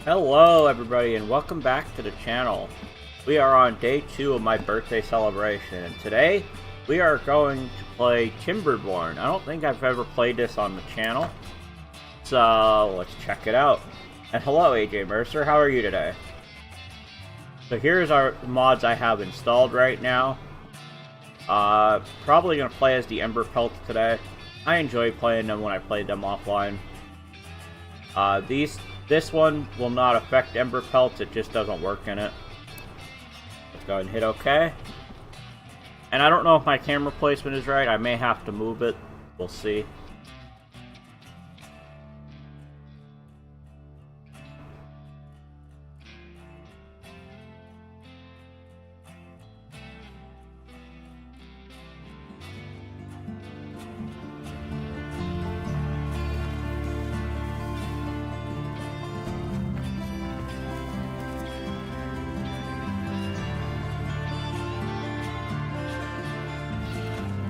Hello everybody and welcome back to the channel. We are on day 2 of my birthday celebration and today we are going to play Timberborn. I don't think I've ever played this on the channel, so let's check it out. And hello AJ Mercer, how are you today? So here's our mods I have installed right now. Probably going to play as the Ember Pelts today. I enjoy playing them when I played them offline. This one will not affect Ember Pelts, it just doesn't work in it. Let's go ahead and hit OK. And I don't know if my camera placement is right, I may have to move it. We'll see.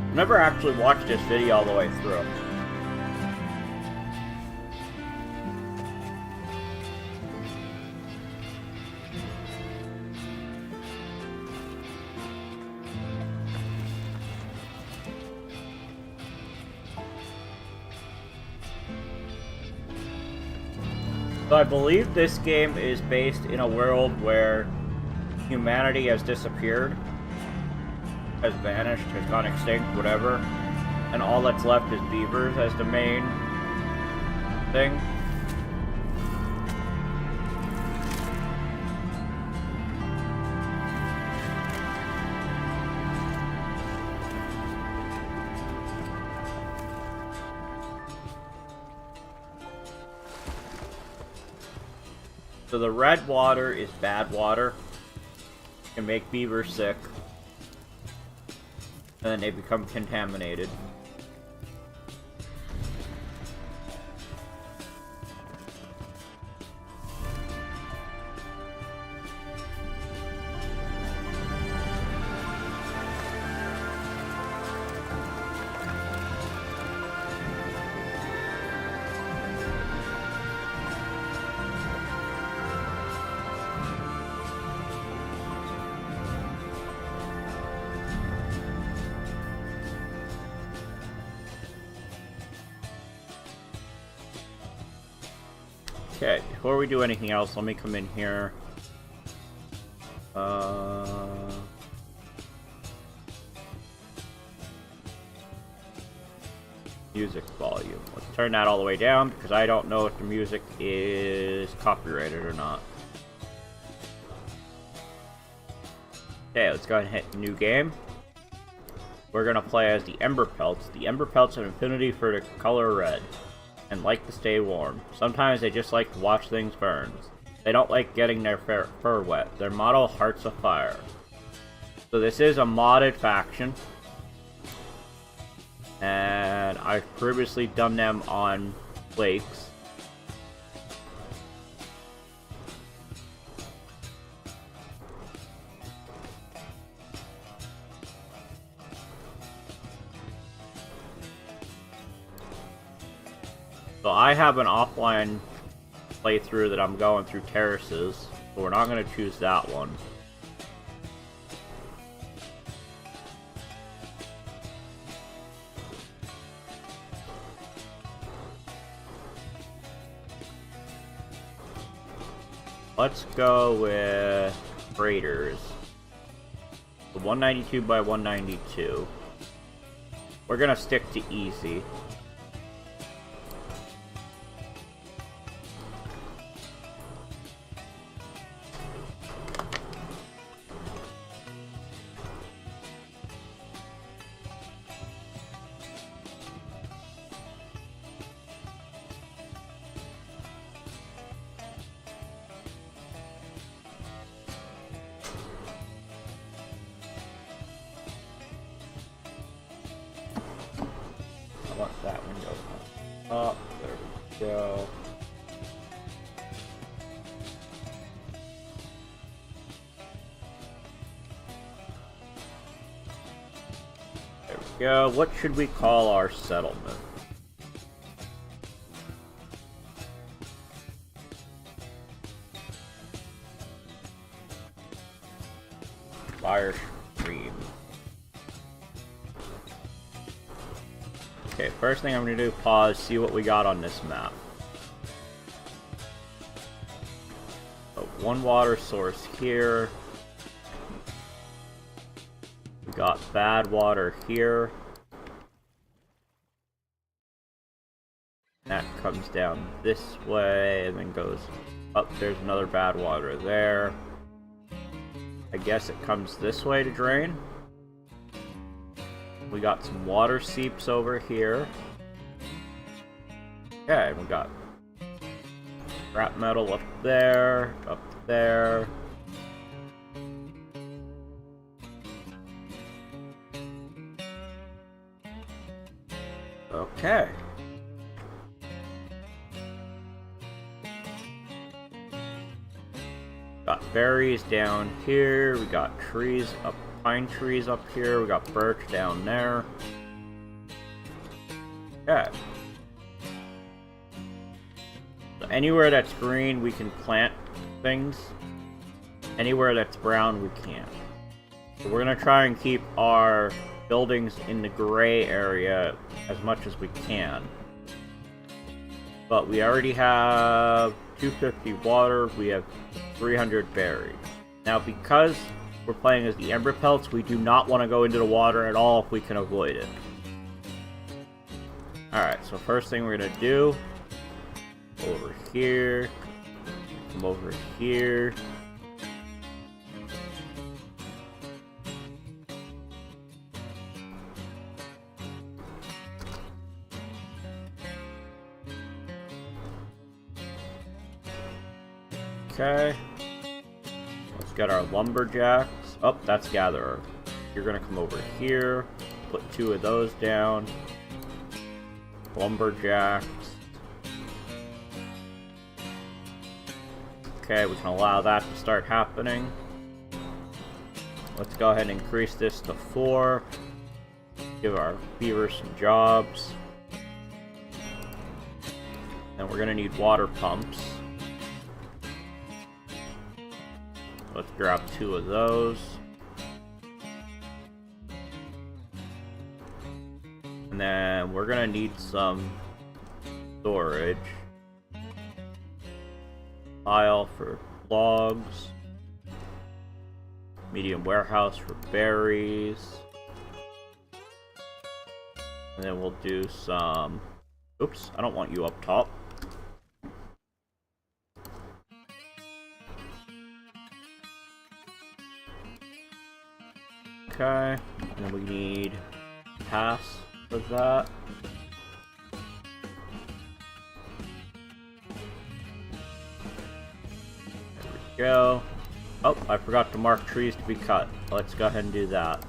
I've never actually watched this video all the way through. So I believe this game is based in a world where humanity has disappeared. Has vanished, has gone extinct, whatever, and all that's left is beavers as the main thing. So the red water is bad water. It can make beavers sick. And then they become contaminated. Okay, before we do anything else, let me come in here. Music volume. Let's turn that all the way down because I don't know if the music is copyrighted or not. Okay, let's go ahead and hit new game. We're gonna play as the Ember Pelts. The Ember Pelts have an affinity for the color red and like to stay warm. Sometimes they just like to watch things burn. They don't like getting their fur wet. Their motto, Hearts of Fire. So this is a modded faction. And I've previously done them on lakes. So I have an offline playthrough that I'm going through terraces, but we're not going to choose that one. Let's go with Raiders. The 192 by 192. We're going to stick to easy. I want that window up. There we go. There we go. What should we call our settlement? fire stream. Okay, first thing I'm gonna do, pause, see what we got on this map. So, one water source here. We got bad water here. That comes down this way and then goes up. There's another bad water there. I guess it comes this way to drain. We got some water seeps over here. Okay, we got scrap metal up there, up there. Okay. Got berries down here, we got trees up, pine trees up here, we got birch down there. Okay. So anywhere that's green, we can plant things. Anywhere that's brown, we can't. So we're gonna try and keep our buildings in the gray area as much as we can. But we already have 250 water, we have 300 berries. Now, because we're playing as the Ember Pelts, we do not want to go into the water at all if we can avoid it. Alright, so first thing we're going to do, over here, come over here. Okay. Let's get our lumberjacks. Oh, that's gatherer. You're gonna come over here. Put 2 of those down. Lumberjacks. Okay, we can allow that to start happening. Let's go ahead and increase this to 4. Give our beavers some jobs. And we're gonna need water pumps. Let's grab 2 of those. And then we're gonna need some storage. Pile for logs. Medium warehouse for berries. And then we'll do some... Oops, I don't want you up top. Okay, and then we need pass for that. There we go. Oh, I forgot to mark trees to be cut. Let's go ahead and do that.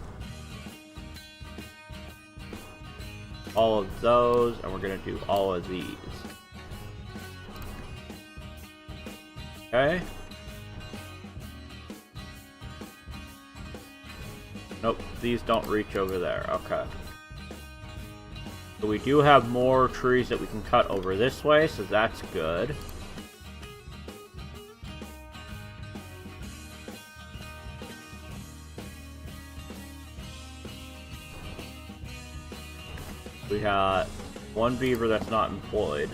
All of those, and we're gonna do all of these. Okay. Nope, these don't reach over there. Okay. So we do have more trees that we can cut over this way, so that's good. We got 1 beaver that's not employed.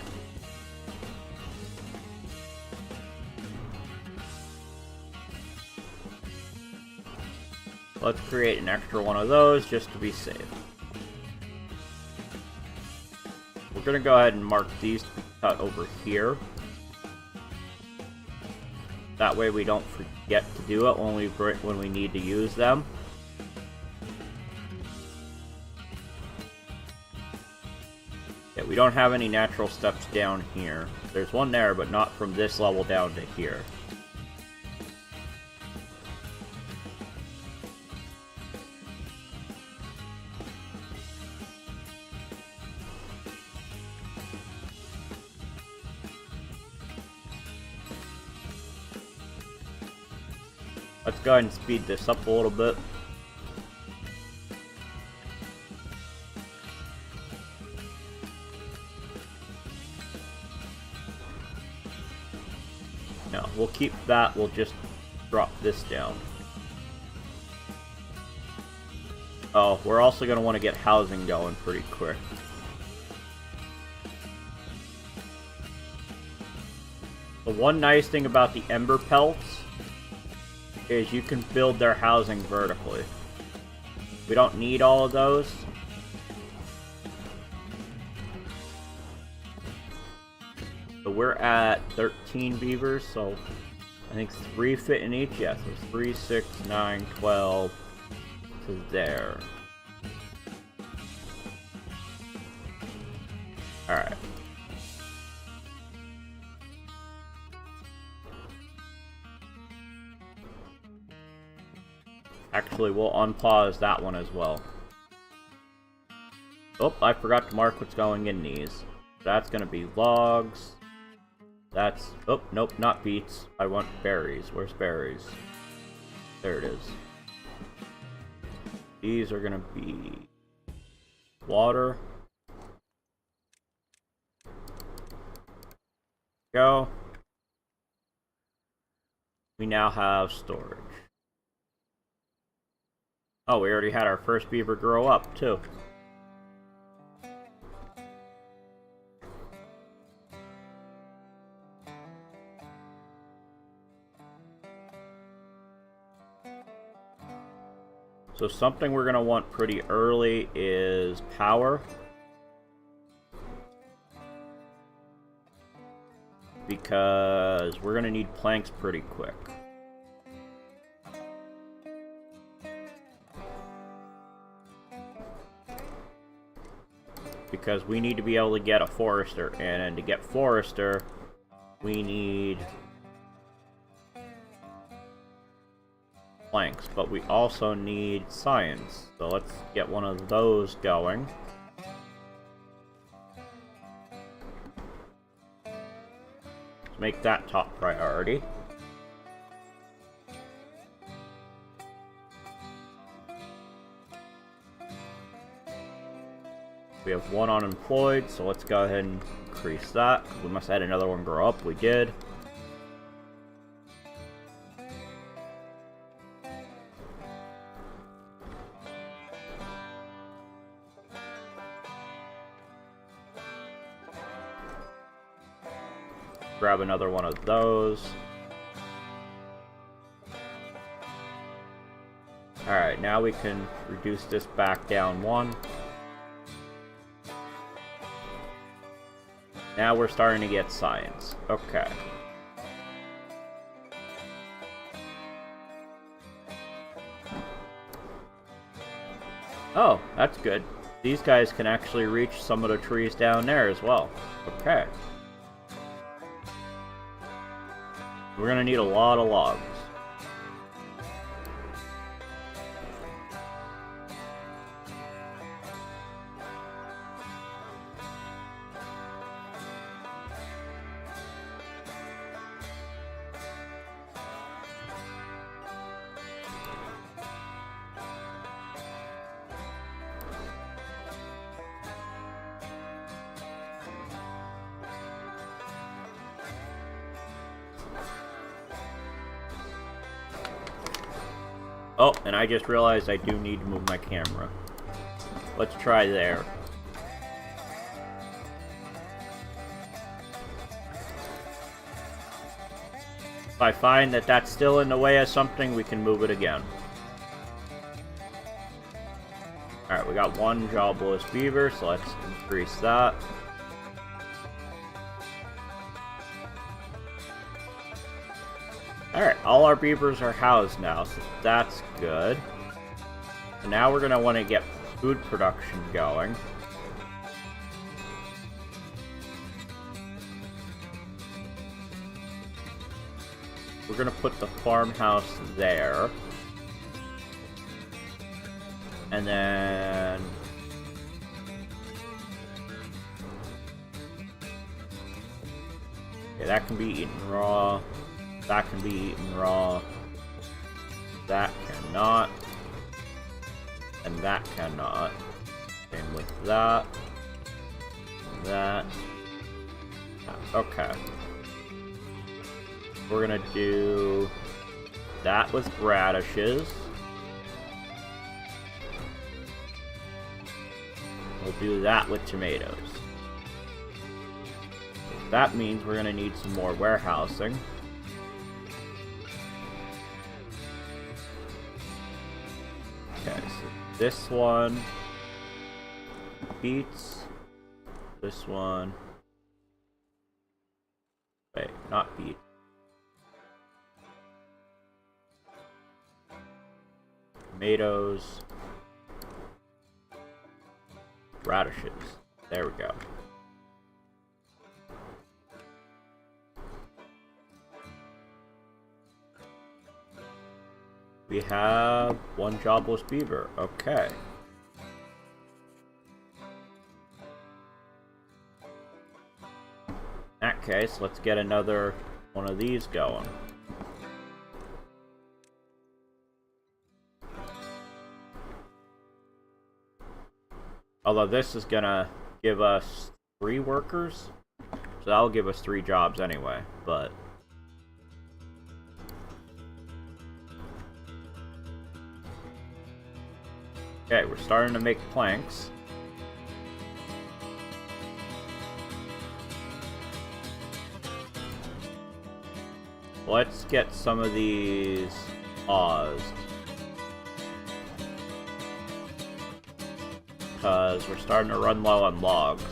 Let's create an extra one of those just to be safe. We're gonna go ahead and mark these to be cut over here. That way we don't forget to do it when we need to use them. Yeah, we don't have any natural steps down here. There's one there, but not from this level down to here. Let's go ahead and speed this up a little bit. No, we'll keep that, we'll just drop this down. Oh, we're also going to want to get housing going pretty quick. The one nice thing about the Ember Pelts is you can build their housing vertically. We don't need all of those. So we're at 13 beavers, so I think 3 fit in each. Yes, there's 3, 6, 9, 12 to there. Alright. Actually, we'll unpause that one as well. Oh, I forgot to mark what's going in these. That's gonna be logs. That's... oh, nope, not beets. I want berries. Where's berries? There it is. These are gonna be... water. Go. We now have storage. Oh, we already had our first beaver grow up, too. So something we're going to want pretty early is power. Because we're going to need planks pretty quick. Because we need to be able to get a forester, and to get forester, we need planks, but we also need science. So let's get one of those going. Let's make that top priority. We have 1 unemployed, so let's go ahead and increase that. We must have had another one grow up. We did. Grab another one of those. Alright, now we can reduce this back down 1. Now we're starting to get science. Okay. Oh, that's good. These guys can actually reach some of the trees down there as well. Okay. We're gonna need a lot of logs. Oh, and I just realized I do need to move my camera. Let's try there. If I find that that's still in the way of something, we can move it again. Alright, we got 1 jobless beaver, so let's increase that. Alright, all our beavers are housed now, so that's good. So now we're going to want to get food production going. We're going to put the farmhouse there. And then... okay, that can be eaten raw. That can be eaten raw. That cannot. And that cannot. Same with that. And that. Okay. We're gonna do that with radishes. We'll do that with tomatoes. That means we're gonna need some more warehousing. Okay, so this one beets this one. Wait, not beet. Tomatoes. Radishes. There we go. We have one jobless beaver. Okay. In that case, let's get another one of these going. Although this is gonna give us 3 workers, so that'll give us 3 jobs anyway, but... Okay, we're starting to make planks. Let's get some of these paused. Because we're starting to run low on logs.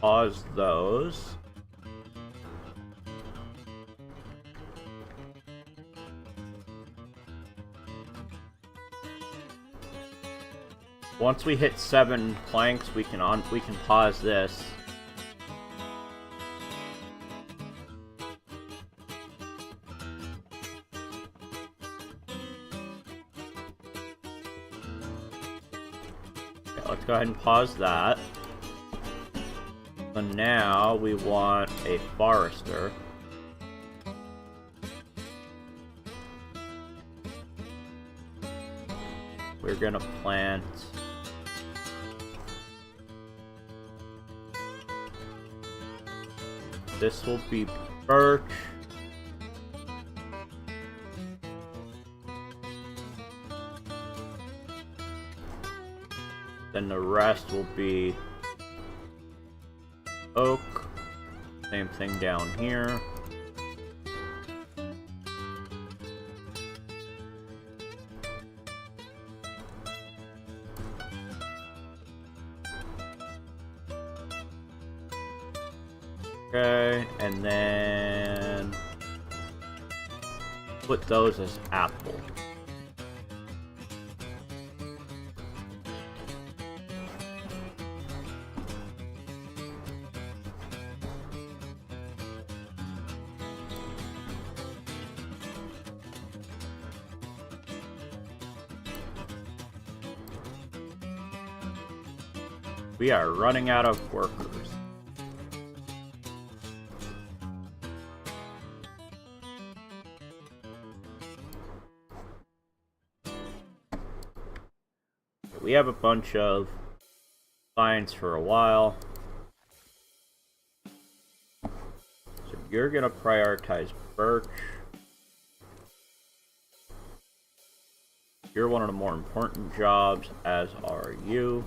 Pause those. Once we hit 7 planks, we can pause this. Okay, let's go ahead and pause that. So now we want a forester. We're gonna plant this will be birch. Then the rest will be oak. Same thing down here. Okay, and then put those as apple. We are running out of workers. We have a bunch of vines for a while. So you're gonna prioritize birch. You're one of the more important jobs, as are you.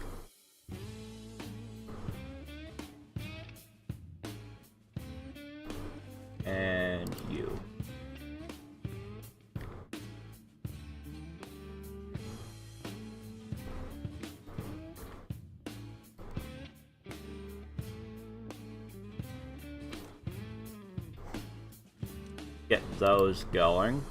get those going.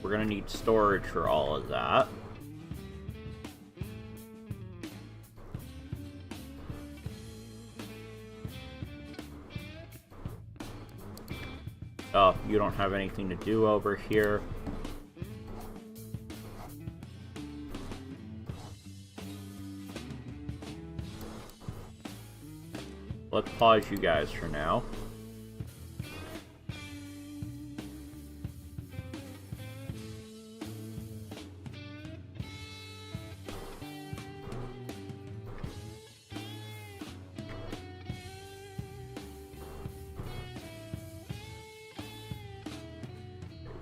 We're gonna need storage for all of that. Oh, you don't have anything to do over here. Let's pause you guys for now.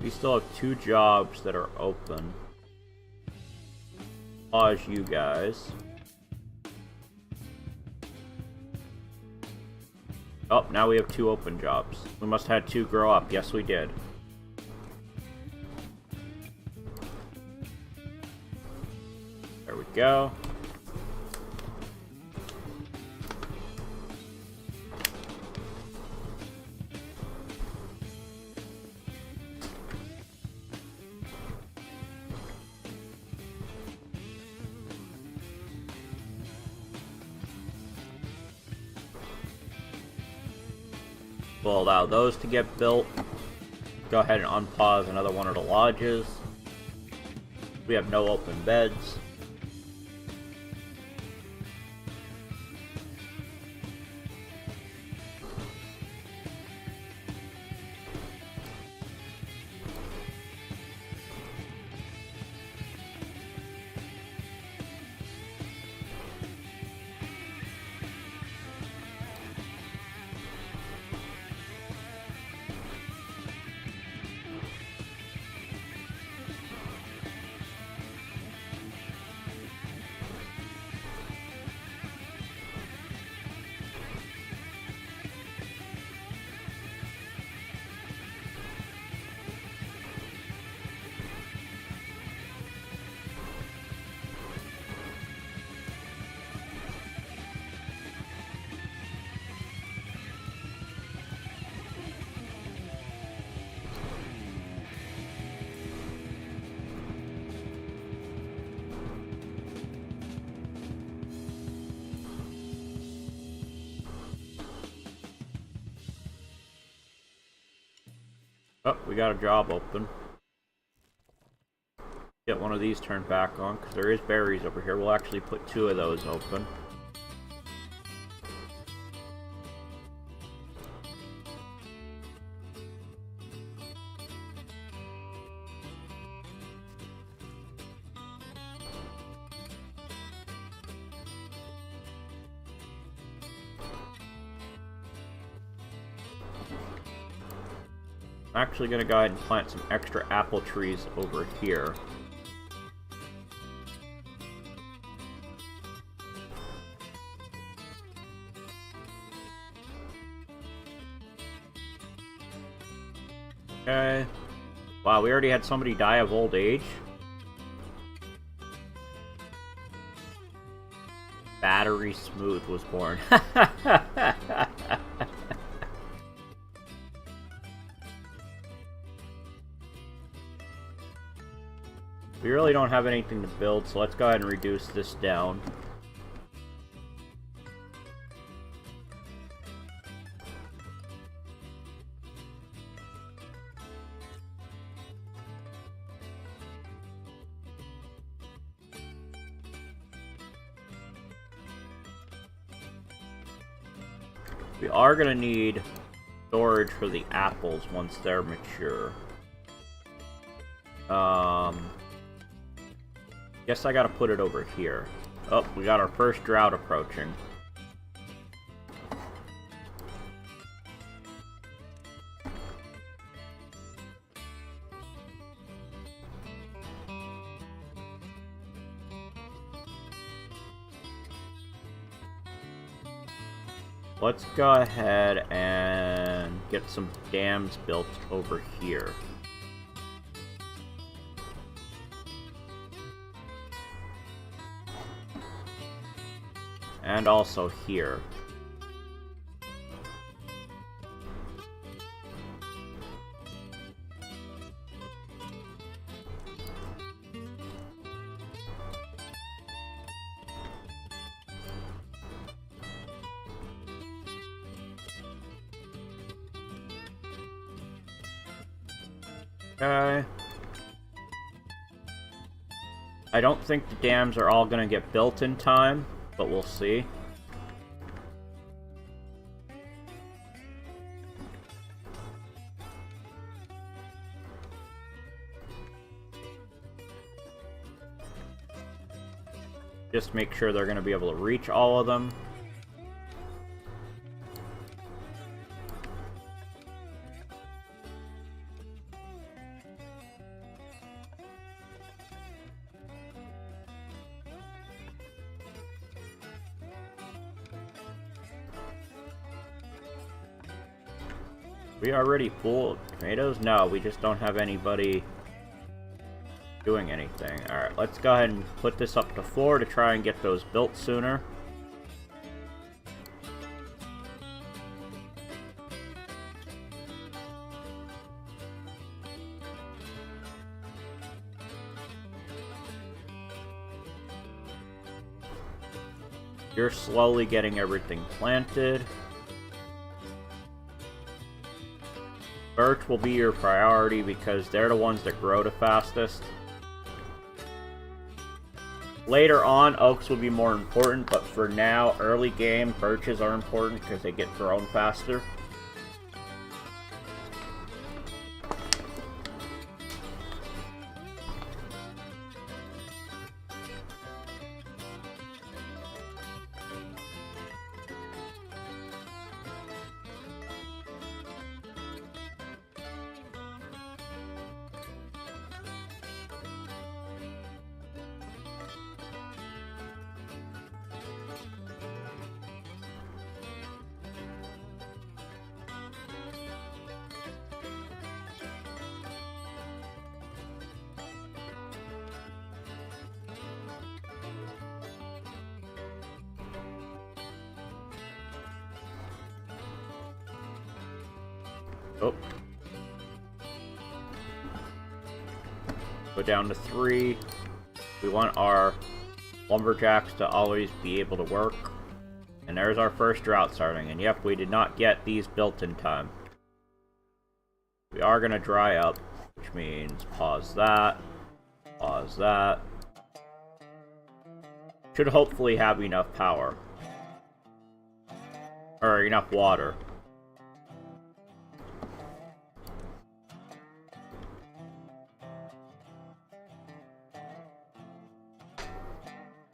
We still have 2 jobs that are open. Pause you guys. Oh, now we have 2 open jobs. We must have had 2 grow up. Yes, we did. There we go. We'll allow those to get built. Go ahead and unpause another one of the lodges. We have no open beds. Oh, we got a job open. Get one of these turned back on, because there is berries over here. We'll actually put 2 of those open. I'm actually going to go ahead and plant some extra apple trees over here. Okay. Wow, we already had somebody die of old age. Battery Smooth was born. We really don't have anything to build, so let's go ahead and reduce this down. We are going to need storage for the apples once they're mature. Guess I gotta put it over here. Oh, we got our first drought approaching. Let's go ahead and get some dams built over here. And also here. Okay. I don't think the dams are all gonna get built in time, but we'll see. Just make sure they're gonna be able to reach all of them. We already full of tomatoes? No, we just don't have anybody doing anything. Alright, let's go ahead and put this up to 4 to try and get those built sooner. You're slowly getting everything planted. Birch will be your priority because they're the ones that grow the fastest. Later on, oaks will be more important, but for now, early game, birches are important because they get grown faster. Oh. Go down to 3. We want our lumberjacks to always be able to work. And there's our first drought starting. And yep, we did not get these built in time. We are going to dry up, which means pause that. Pause that. Should hopefully have enough power. Or enough water.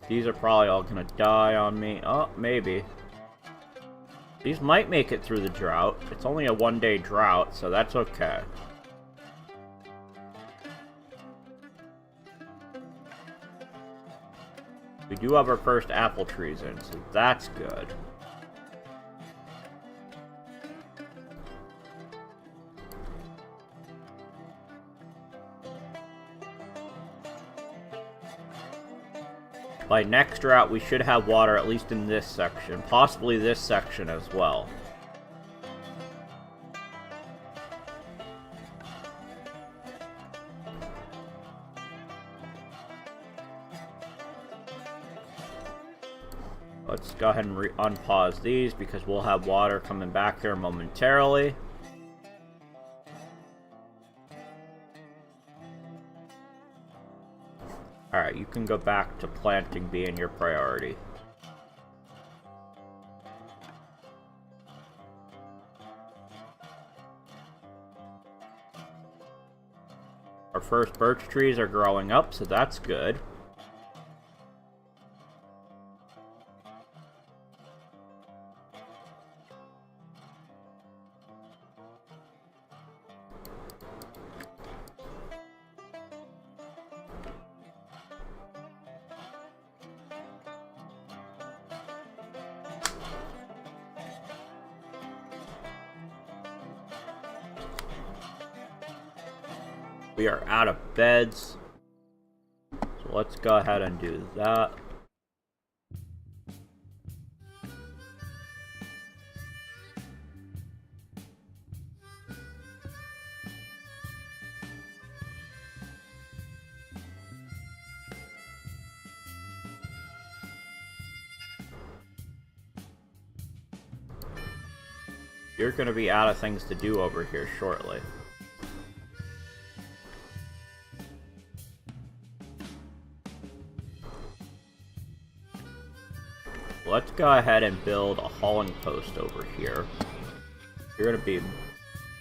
These are probably all gonna die on me. Oh, maybe. These might make it through the drought. It's only a 1-day drought, so that's okay. We do have our first apple trees in, so that's good. By next drought, we should have water, at least in this section. Possibly this section as well. Let's go ahead and unpause these, because we'll have water coming back here momentarily. Alright, you can go back to planting being your priority. Our first birch trees are growing up, so that's good. We are out of beds, so let's go ahead and do that. You're gonna be out of things to do over here shortly. Let's go ahead and build a hauling post over here. You're gonna be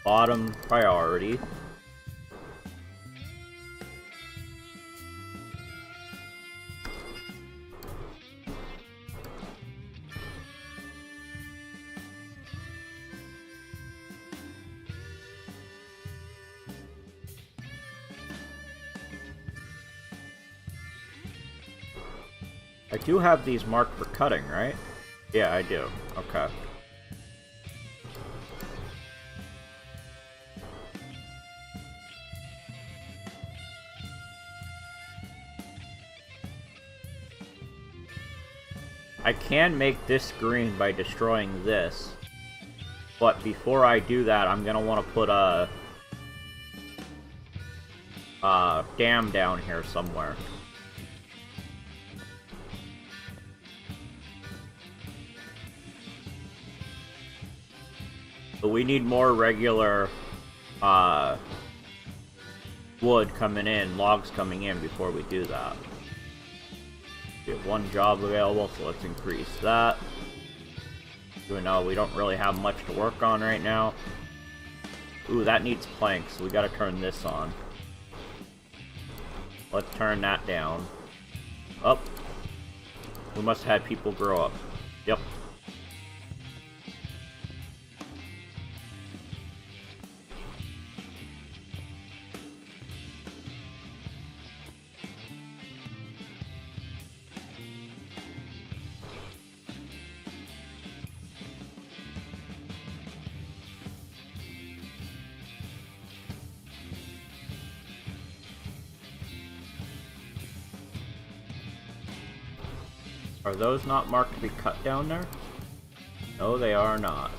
bottom priority. I do have these marked for cutting, right? Yeah, I do. Okay. I can make this green by destroying this, but before I do that, I'm gonna want to put a dam down here somewhere. But we need more regular wood coming in, logs coming in before we do that. We have one job available, so let's increase that. Even though we don't really have much to work on right now. Ooh, that needs planks, so we gotta turn this on. Let's turn that down. Up. We must have had people grow up. Yep. Are those not marked to be cut down there? No, they are not.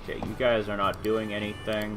Okay, you guys are not doing anything.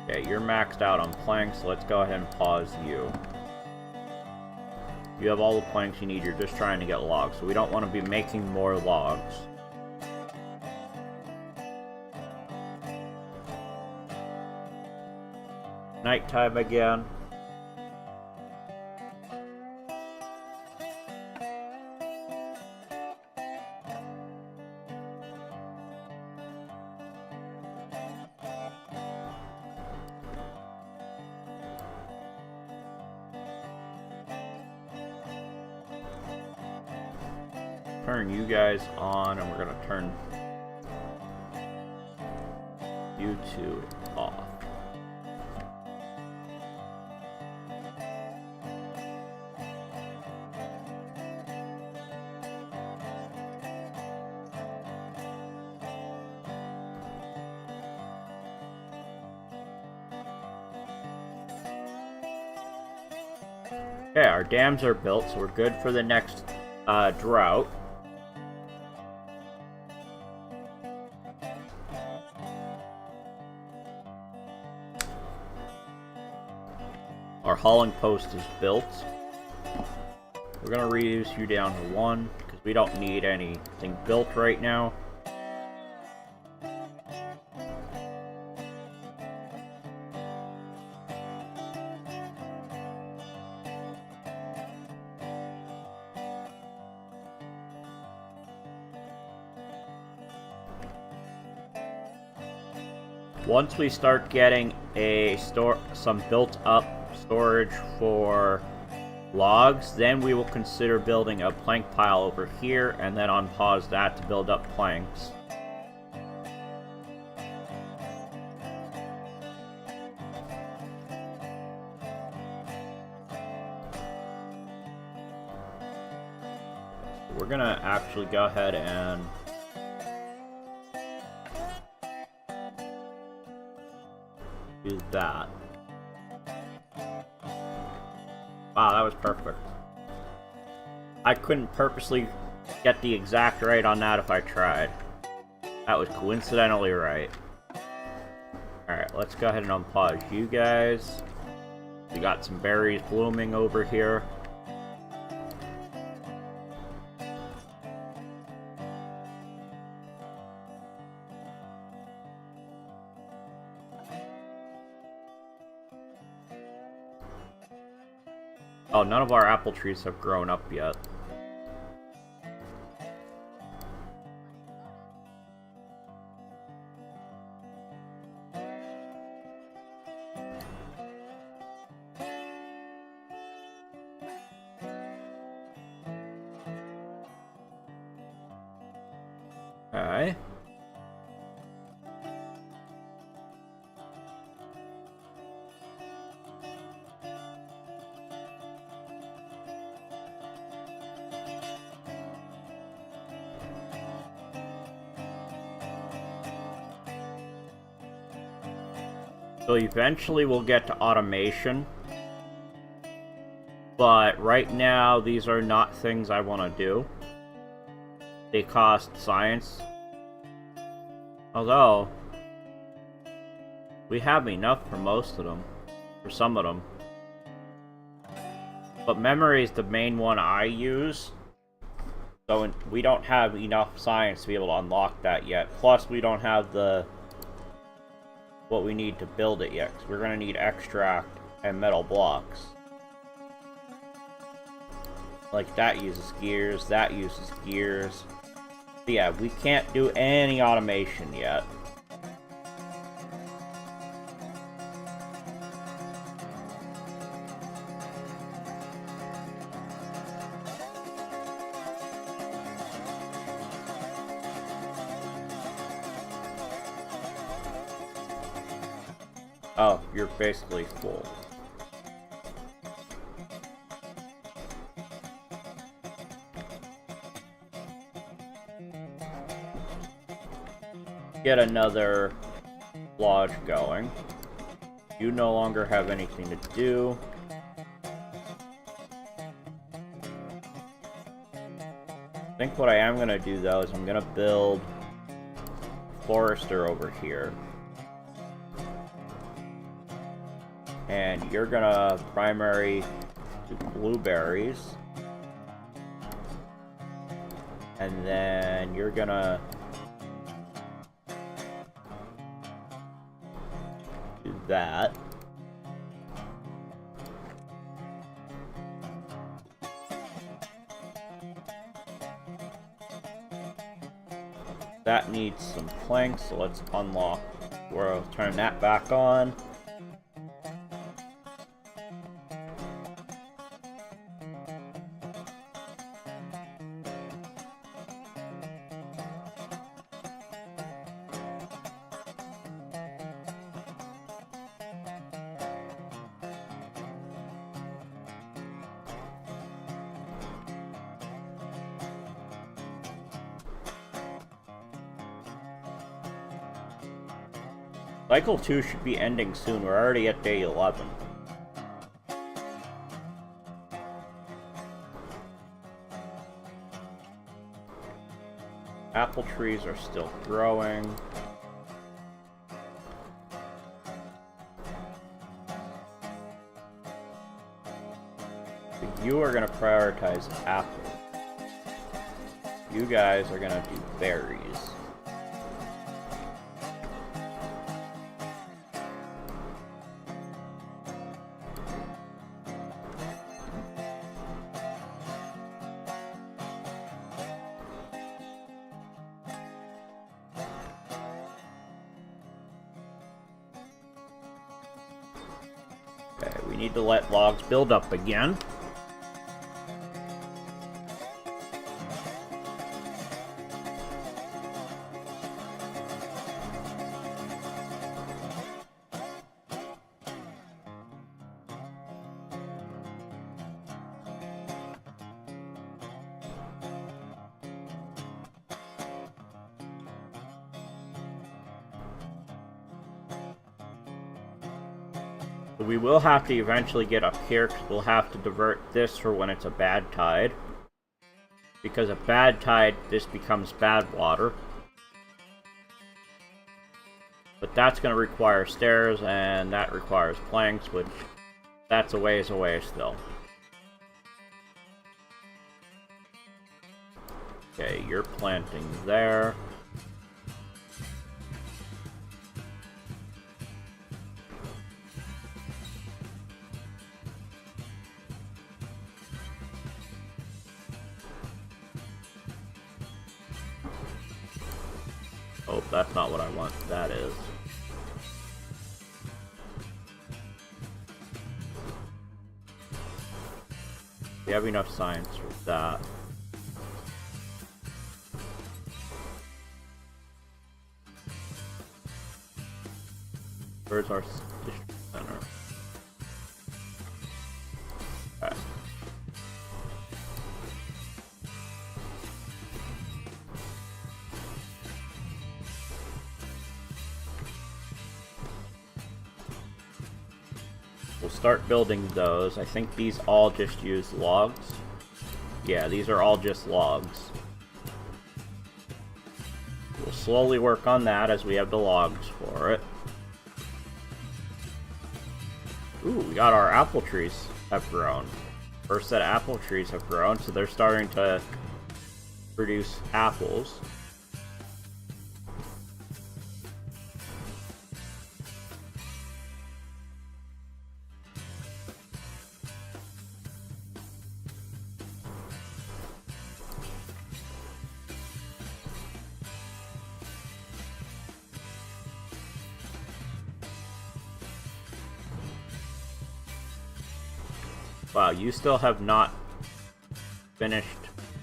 Okay, you're maxed out on planks, so let's go ahead and pause you. You have all the planks you need, you're just trying to get logs, so we don't want to be making more logs. Nighttime again. Turn you guys on, and we're gonna turn you two off. Okay, our dams are built, so we're good for the next drought. Our hauling post is built. We're gonna reduce you down to 1 because we don't need anything built right now. Once we start getting some built-up storage for logs, then we will consider building a plank pile over here, and then unpause that to build up planks. We're gonna actually go ahead and do that. Wow, that was perfect. I couldn't purposely get the exact right on that if I tried. That was coincidentally right. Alright, let's go ahead and unpause you guys. We got some berries blooming over here. Oh, none of our apple trees have grown up yet. Okay. So eventually we'll get to automation, but right now these are not things I want to do. They cost science. Although, we have enough for most of them, for some of them. But memory is the main one I use, so we don't have enough science to be able to unlock that yet. Plus, we don't have what we need to build it yet, because we're going to need extract and metal blocks. Like, that uses gears, that uses gears. But yeah, we can't do any automation yet. Oh, you're basically full. Get another lodge going. You no longer have anything to do. I think what I am going to do, though, is I'm going to build a forester over here. And you're gonna primary do blueberries. And then you're gonna do that. That needs some planks, so let's unlock. We'll turn that back on. Cycle 2 should be ending soon. We're already at day 11. Apple trees are still growing. You are going to prioritize apple. You guys are going to do berries. We need to let logs build up again. We will have to eventually get up here because we'll have to divert this for when it's a bad tide. Because a bad tide, this becomes bad water. But that's going to require stairs, and that requires planks, which that's a ways away still. Okay, you're planting there. Oh, that's not what I want. That is. We have enough science for that. Where's our district center? Okay. We'll start building those. I think these all just use logs. Yeah, these are all just logs. We'll slowly work on that as we have the logs for it. Ooh, we got our apple trees have grown. First set of apple trees have grown, so they're starting to produce apples. Wow, you still have not finished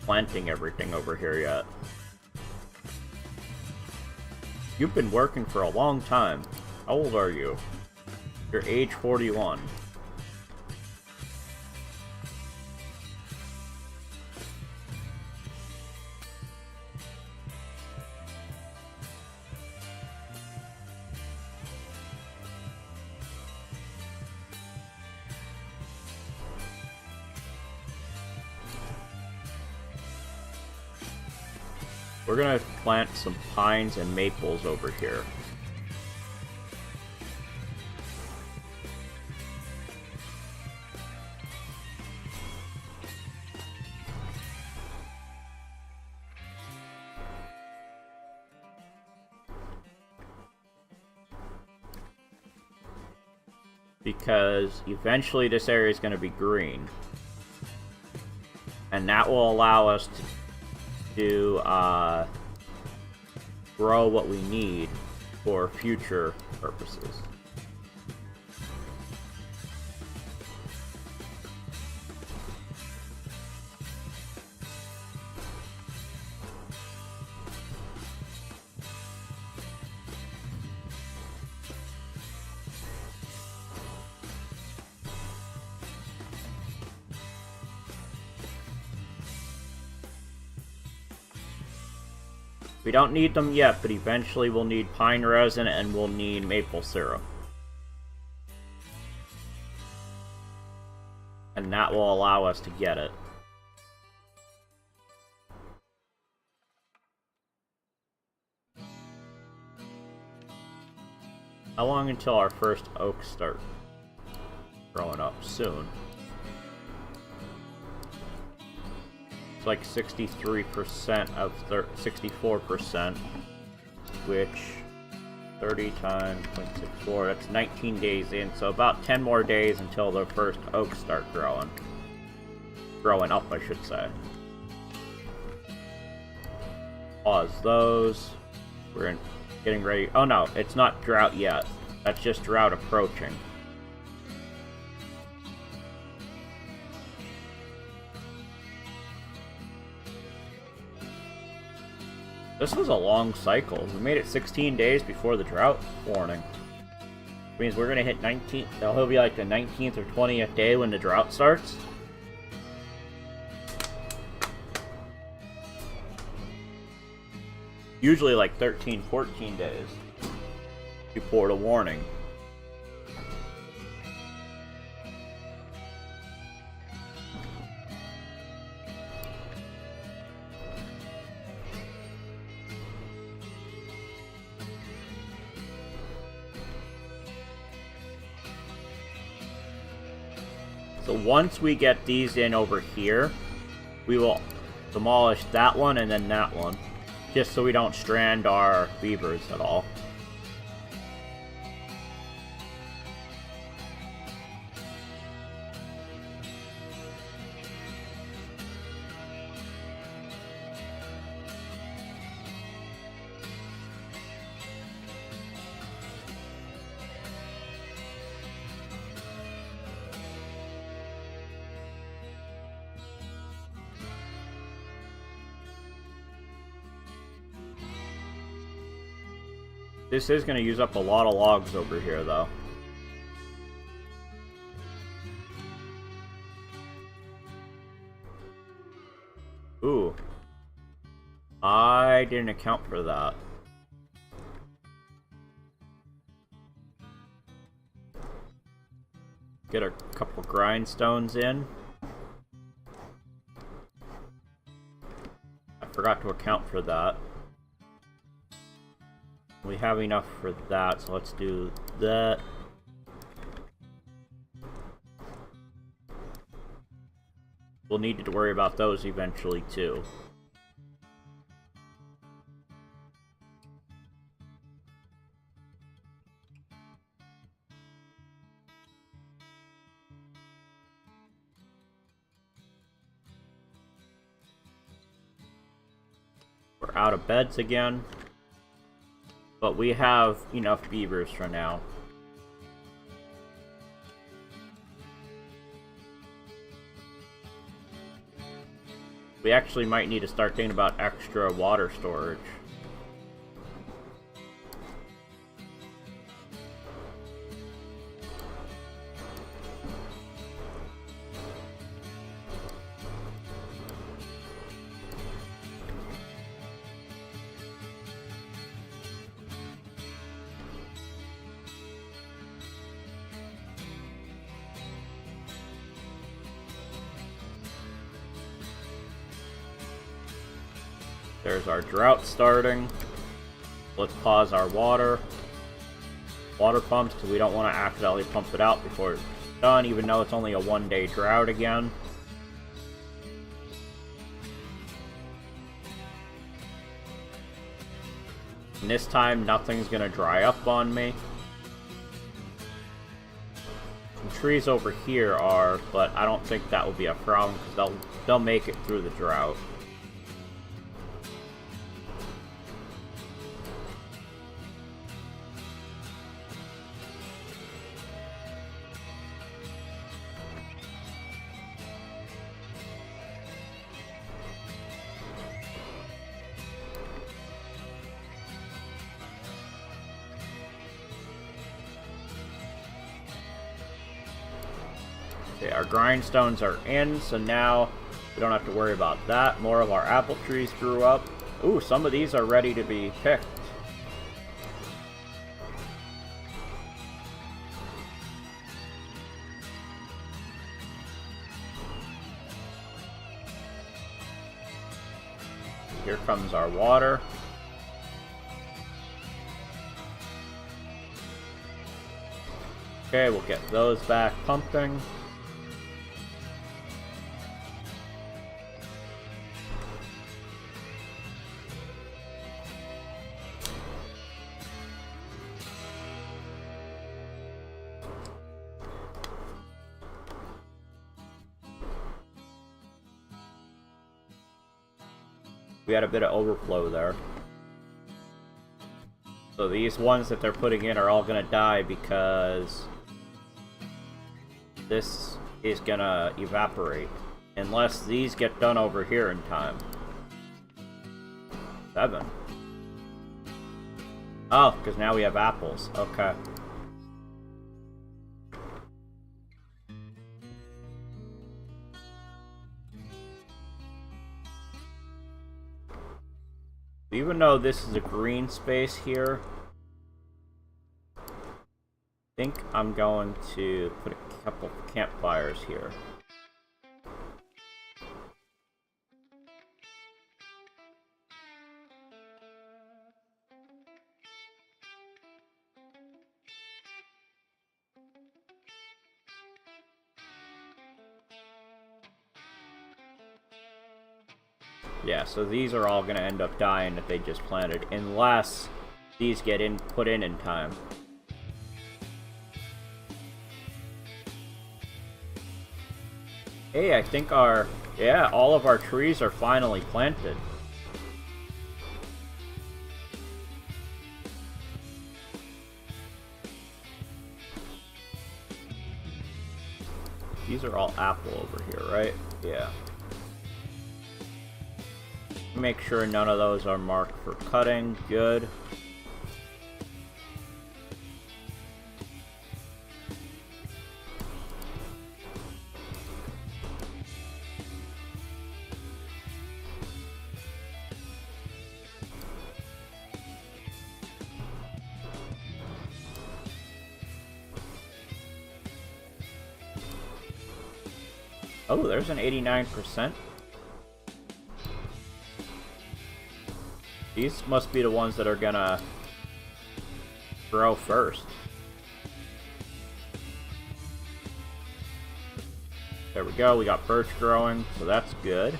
planting everything over here yet. You've been working for a long time. How old are you? You're age 41. We're gonna plant some pines and maples over here. Because eventually this area is going to be green. And that will allow us to grow what we need for future purposes. We don't need them yet, but eventually we'll need pine resin and we'll need maple syrup. And that will allow us to get it. How long until our first oaks start growing up? Soon. It's like 63% of 64%, which 30 times 0.64, that's 19 days in, so about 10 more days until the first oaks start growing. Growing up, I should say. Pause those. We're getting ready. Oh no, it's not drought yet. That's just drought approaching. This was a long cycle. We made it 16 days before the drought warning. Which means we're gonna hit 19th. It'll be like the 19th or 20th day when the drought starts. Usually like 13, 14 days before the warning. So once we get these in over here, we will demolish that one and then that one, just so we don't strand our beavers at all. This is going to use up a lot of logs over here, though. Ooh. I didn't account for that. Get a couple grindstones in. I forgot to account for that. We have enough for that, so let's do that. We'll need to worry about those eventually, too. We're out of beds again. But we have enough beavers for now. We actually might need to start thinking about extra water storage. There's our drought starting. Let's pause our water pumps because we don't want to accidentally pump it out before it's done, even though it's only a one-day drought again. And this time, nothing's gonna dry up on me. Some trees over here are, but I don't think that will be a problem because they'll make it through the drought. Okay, our grindstones are in, so now we don't have to worry about that. More of our apple trees grew up. Ooh, some of these are ready to be picked. Here comes our water. Okay, we'll get those back pumping. We had a bit of overflow there. So these ones that they're putting in are all gonna die because this is gonna evaporate. Unless these get done over here in time. 7. Oh, because now we have apples. Okay. Even though this is a green space here, I think I'm going to put a couple campfires here. Yeah, so these are all going to end up dying that they just planted, unless these get put in time. Hey, I think all of our trees are finally planted. These are all apple over here, right? Yeah. Make sure none of those are marked for cutting. Good. Oh, there's an 89%. These must be the ones that are gonna grow first. There we go, we got birch growing, so that's good.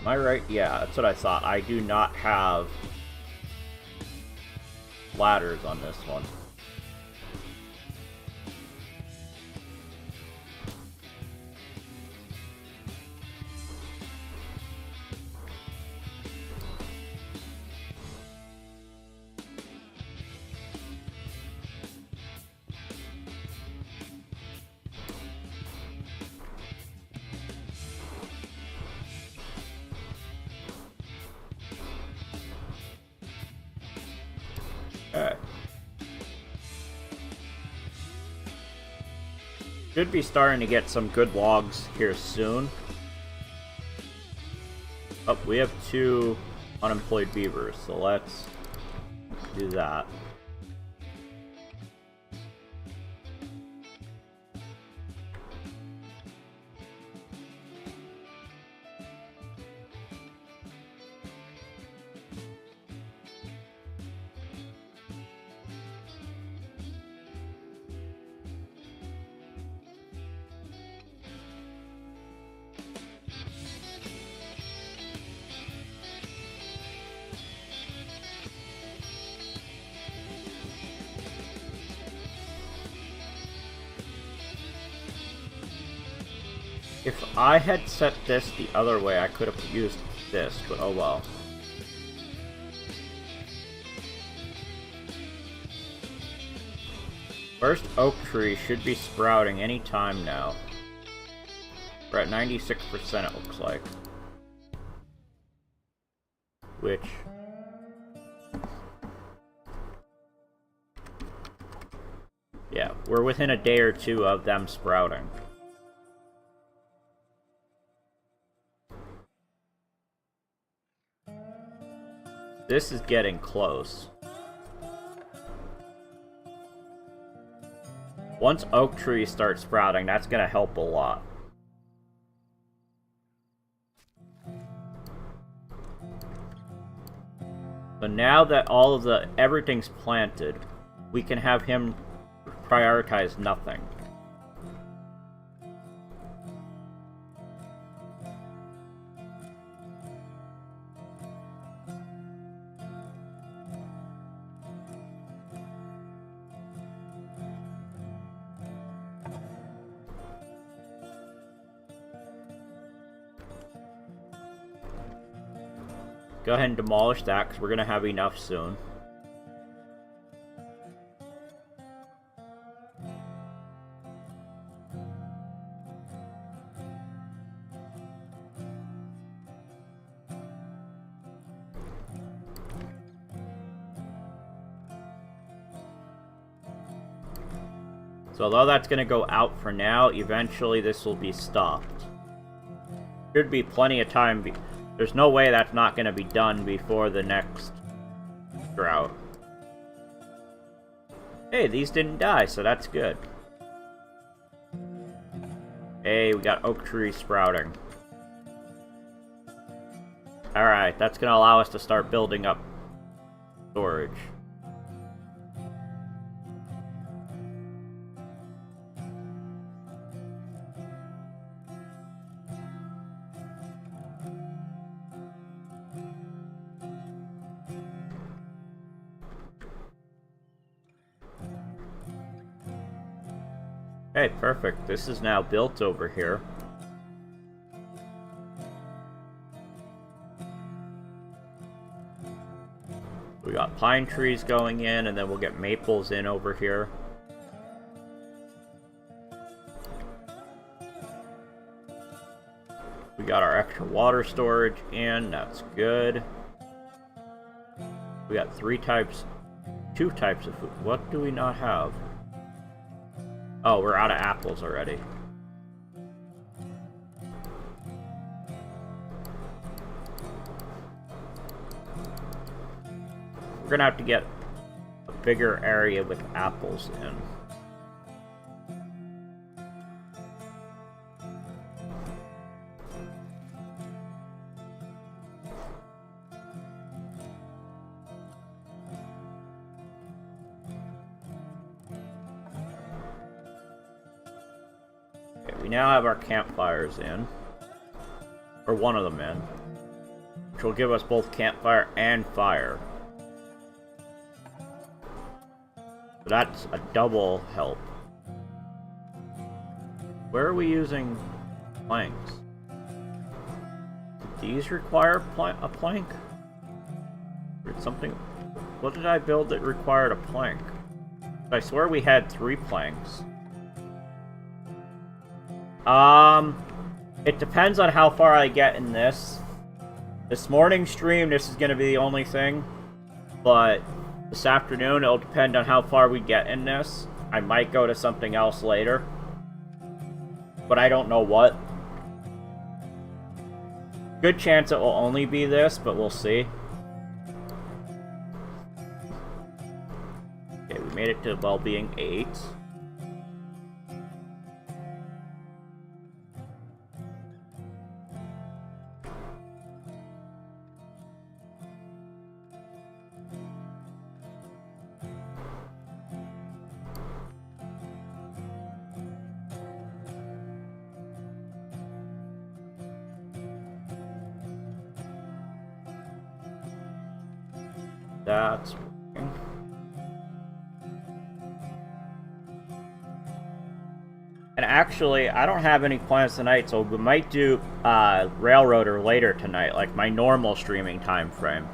Am I right? Yeah, that's what I thought. I do not have ladders on this one. Okay. Should be starting to get some good logs here soon. Oh, we have 2 unemployed beavers, so let's do that. If I had set this the other way, I could have used this, but oh well. First oak tree should be sprouting any time now. We're at 96% it looks like. Which... yeah, we're within a day or two of them sprouting. This is getting close. Once oak trees start sprouting, that's gonna help a lot. So now that all of everything's planted, we can have him prioritize nothing. Go ahead and demolish that, because we're going to have enough soon. So although that's going to go out for now, eventually this will be stopped. Should be plenty of time. There's no way that's not going to be done before the next drought. Hey, these didn't die, so that's good. Hey, we got oak trees sprouting. Alright, that's going to allow us to start building up storage. Okay, perfect. This is now built over here. We got pine trees going in, and then we'll get maples in over here. We got our extra water storage in, that's good. We got two types of food. What do we not have? Oh, we're out of apples already. We're gonna have to get a bigger area with apples in. We now have our campfires in. Or one of them in. Which will give us both campfire and fire. So that's a double help. Where are we using planks? Did these require a plank? Or something? What did I build that required a plank? I swear we had 3 planks. It depends on how far I get in this. This morning stream, this is going to be the only thing. But this afternoon, it'll depend on how far we get in this. I might go to something else later. But I don't know what. Good chance it will only be this, but we'll see. Okay, we made it to well-being 8. That's working. And actually, I don't have any plans tonight, so we might do Railroader later tonight, like my normal streaming time frame.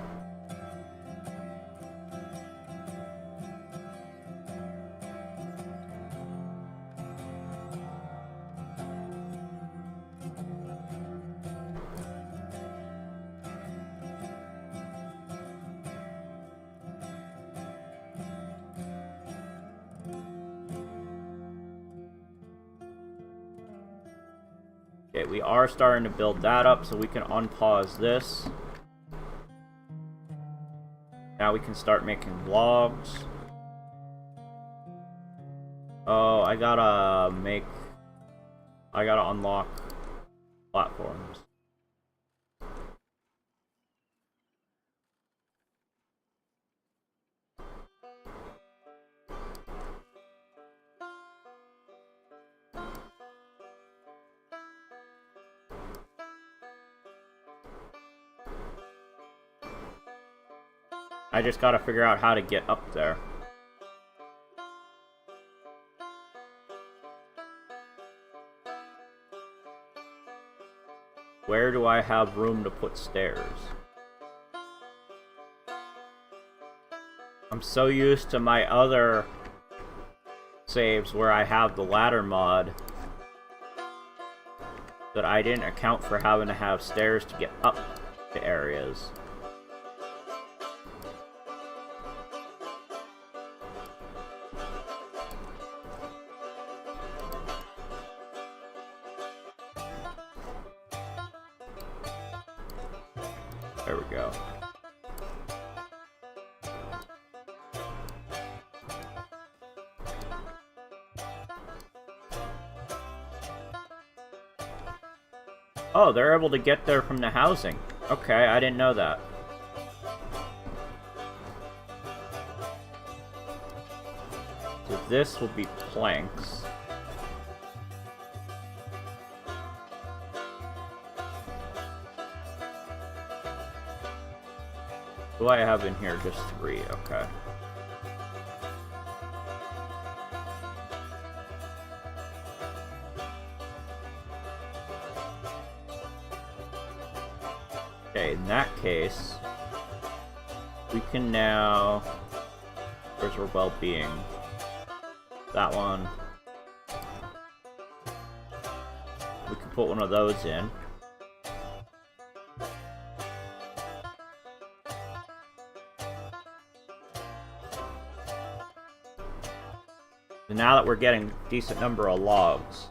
Okay, we are starting to build that up, so we can unpause this. Now we can start making logs. Oh, I gotta unlock platforms. I just gotta figure out how to get up there. Where do I have room to put stairs? I'm so used to my other saves where I have the ladder mod that I didn't account for having to have stairs to get up to areas. There we go. Oh, they're able to get there from the housing. Okay, I didn't know that. So this will be planks. What do I have in here? Just 3, okay. Okay, in that case, we can now... Where's our well-being? That one. We can put one of those in. And now that we're getting a decent number of logs,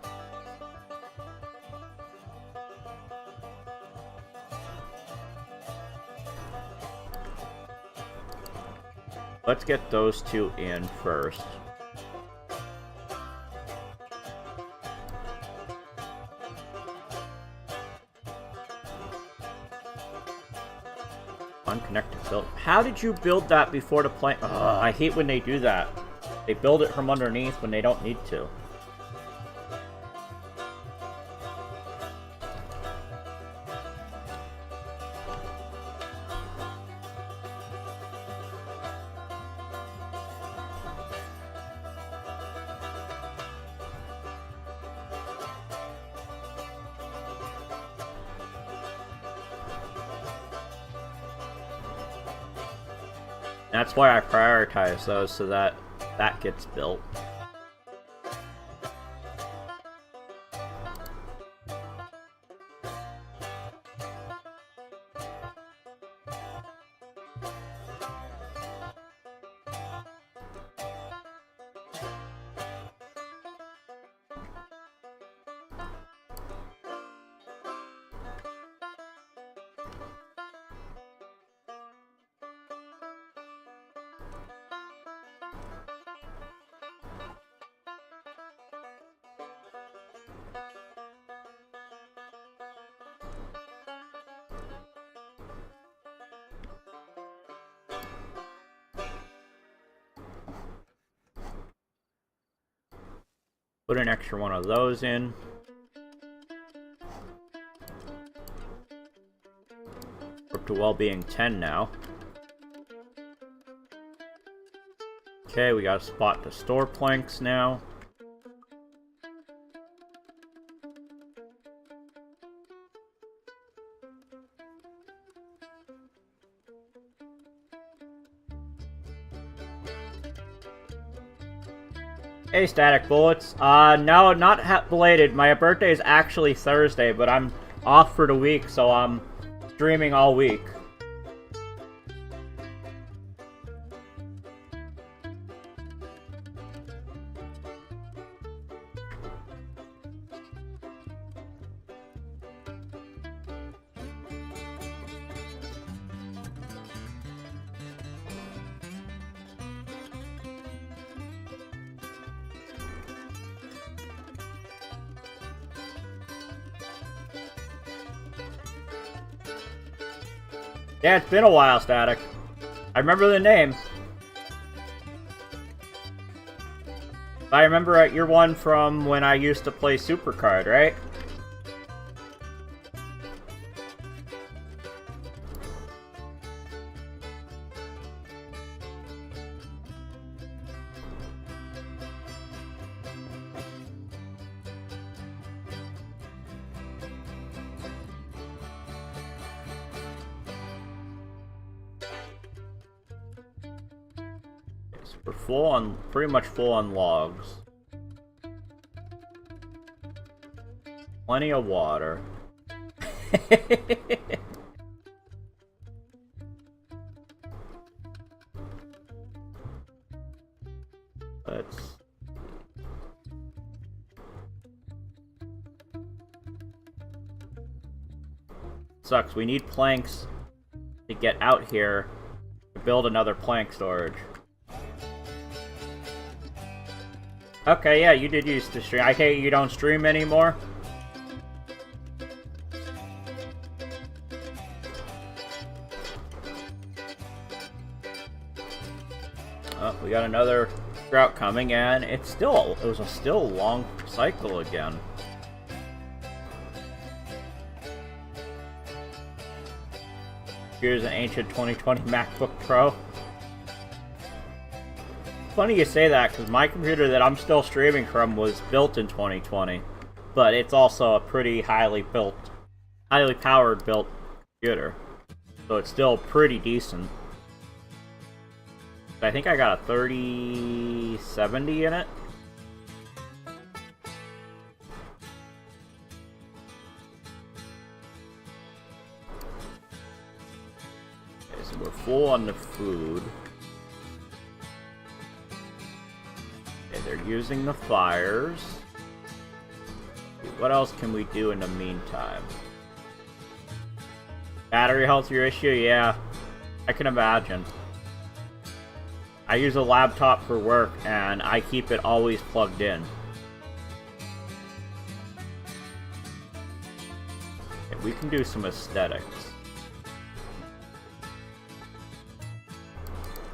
let's get those 2 in first. Unconnected build. How did you build that before the plane? Ugh, I hate when they do that. They build it from underneath when they don't need to. That's why I prioritize those, so that that gets built. Put an extra one of those in. We're up to well-being 10 now. Okay, we got a spot to store planks now. Hey, Static Bullets. No, not belated. My birthday is actually Thursday, but I'm off for the week, so I'm streaming all week. Yeah, it's been a while, Static. I remember the name. I remember you're one from when I used to play Supercard, right? So we're full on, pretty much full on logs. Plenty of water. Let's... Sucks, we need planks to get out here to build another plank storage. Okay, yeah, you did used to stream. I take it you don't stream anymore? Oh, we got another drought coming, and it was a still long cycle again. Here's an ancient 2020 MacBook Pro. Funny you say that, because my computer that I'm still streaming from was built in 2020. But it's also a pretty highly powered built computer. So it's still pretty decent. I think I got a 3070 in it. Okay, so we're full on the food. Okay, they're using the fires. What else can we do in the meantime? Battery health your issue? Yeah, I can imagine. I use a laptop for work, and I keep it always plugged in. Okay, we can do some aesthetics.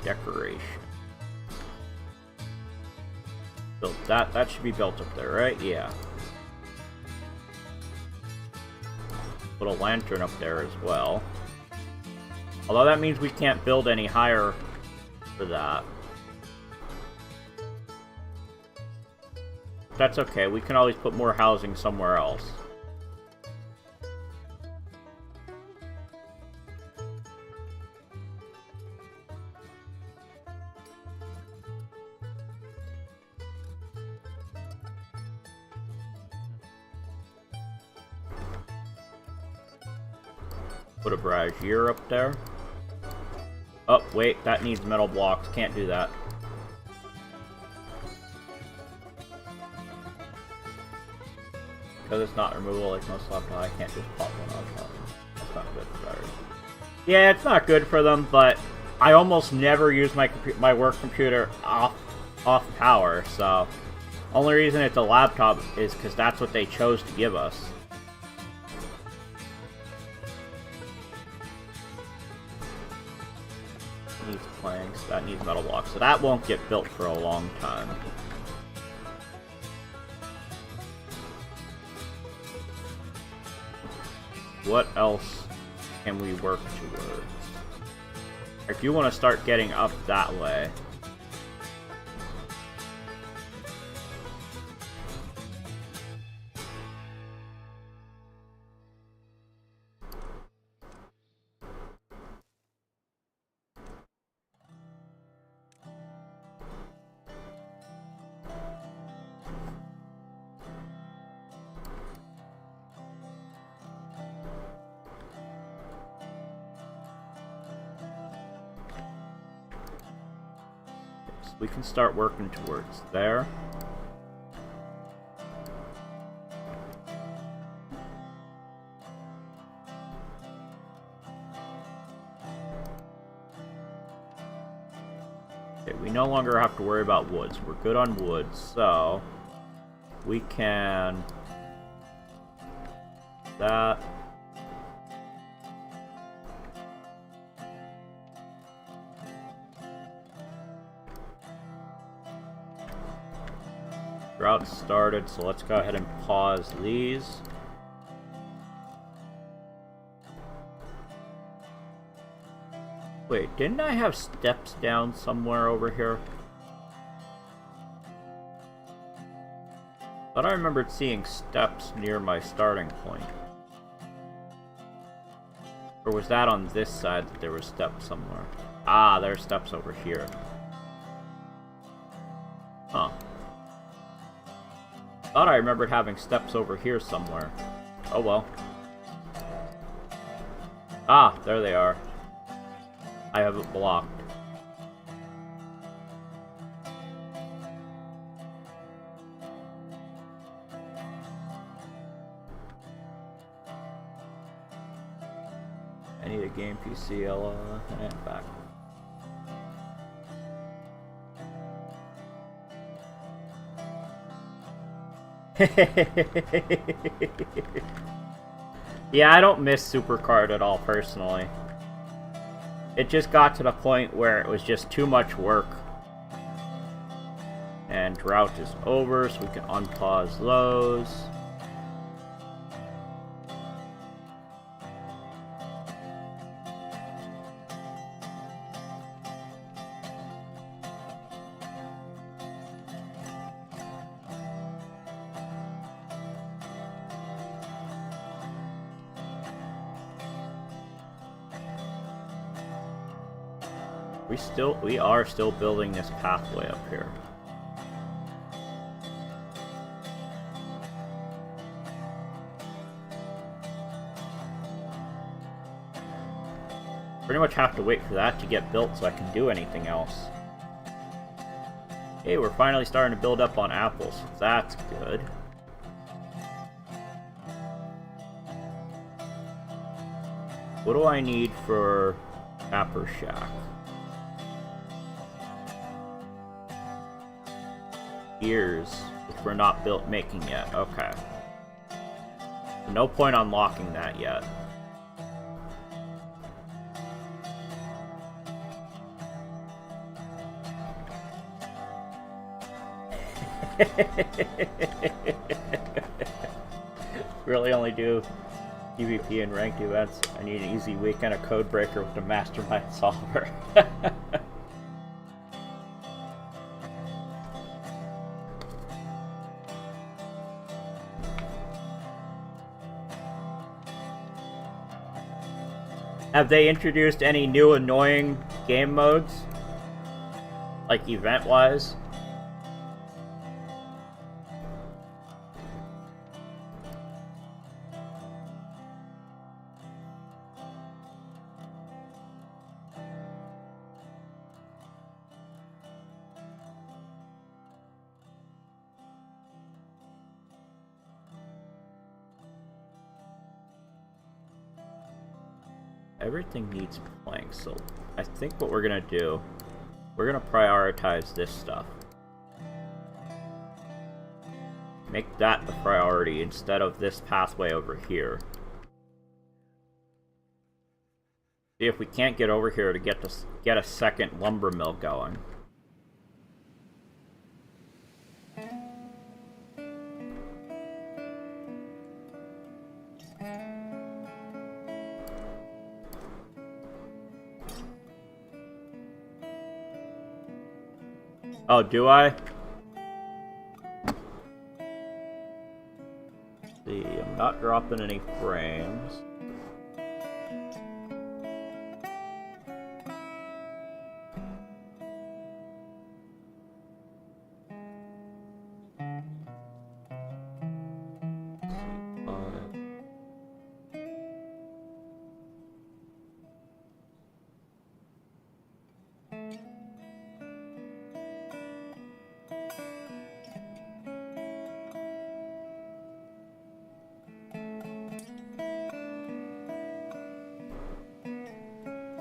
Decoration. Built that should be built up there, right? Yeah. Put a lantern up there as well. Although that means we can't build any higher for that. That's okay, we can always put more housing somewhere else. Put a brazier up there. Oh, wait, that needs metal blocks. Can't do that. Because it's not removable like most laptops, I can't just pop one out. That's not good for batteries. Yeah, it's not good for them, but I almost never use my work computer off power, so... Only reason it's a laptop is because that's what they chose to give us. Needs planks, that needs metal blocks, so that won't get built for a long time. What else can we work towards? If you want to start getting up that way. We can start working towards there. Okay, we no longer have to worry about woods. We're good on wood, so we can... that... Drought started, so let's go ahead and pause these. Wait, didn't I have steps down somewhere over here? Thought I remembered seeing steps near my starting point. Or was that on this side that there were steps somewhere? Ah, there's steps over here. Huh. Thought I remembered having steps over here somewhere. Oh well. Ah, there they are. I have it blocked. I need a game PC, and back. Yeah, I don't miss Supercard at all, personally. It just got to the point where it was just too much work. And drought is over, so we can unpause those. We are still building this pathway up here. Pretty much have to wait for that to get built so I can do anything else. Hey, we're finally starting to build up on apples. That's good. What do I need for Apple Shack? Gears, which we're not making yet. Okay. No point unlocking that yet. Really only do PvP and ranked events. I need an easy weekend of code breaker with a mastermind solver. Have they introduced any new annoying game modes? Like event-wise? Everything needs planks, so I think what we're gonna do, we're gonna prioritize this stuff. Make that the priority instead of this pathway over here. See if we can't get over here to get a second lumber mill going. Oh, do I? See, I'm not dropping any frames.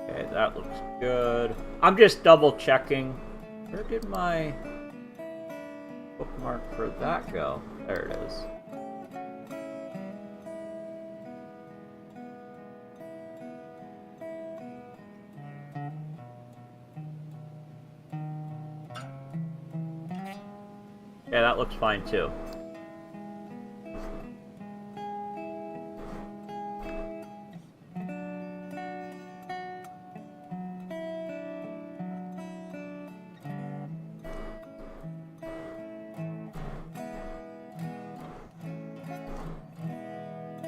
Okay, that looks good. I'm just double checking. Where did my bookmark for that go? There it is. Yeah, that looks fine too.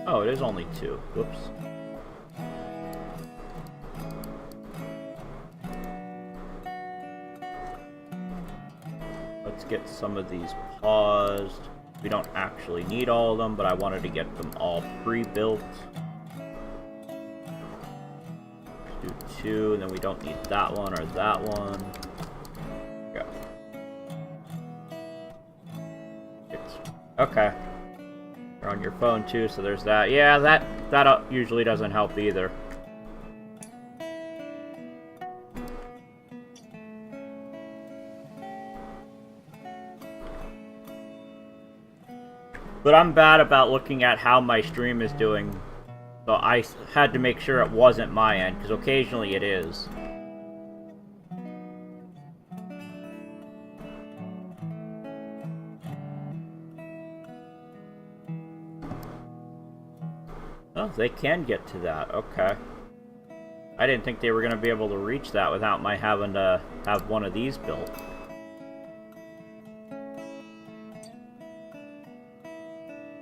Oh, it is only 2. Whoops. Let's get some of these paused. We don't actually need all of them, but I wanted to get them all pre-built. Do 2, and then we don't need that one or that one. Go. Okay. You're on your phone too, so there's that. Yeah, that usually doesn't help either. But I'm bad about looking at how my stream is doing, so I had to make sure it wasn't my end, because occasionally it is. Oh, they can get to that. Okay. I didn't think they were going to be able to reach that without my having to have one of these built.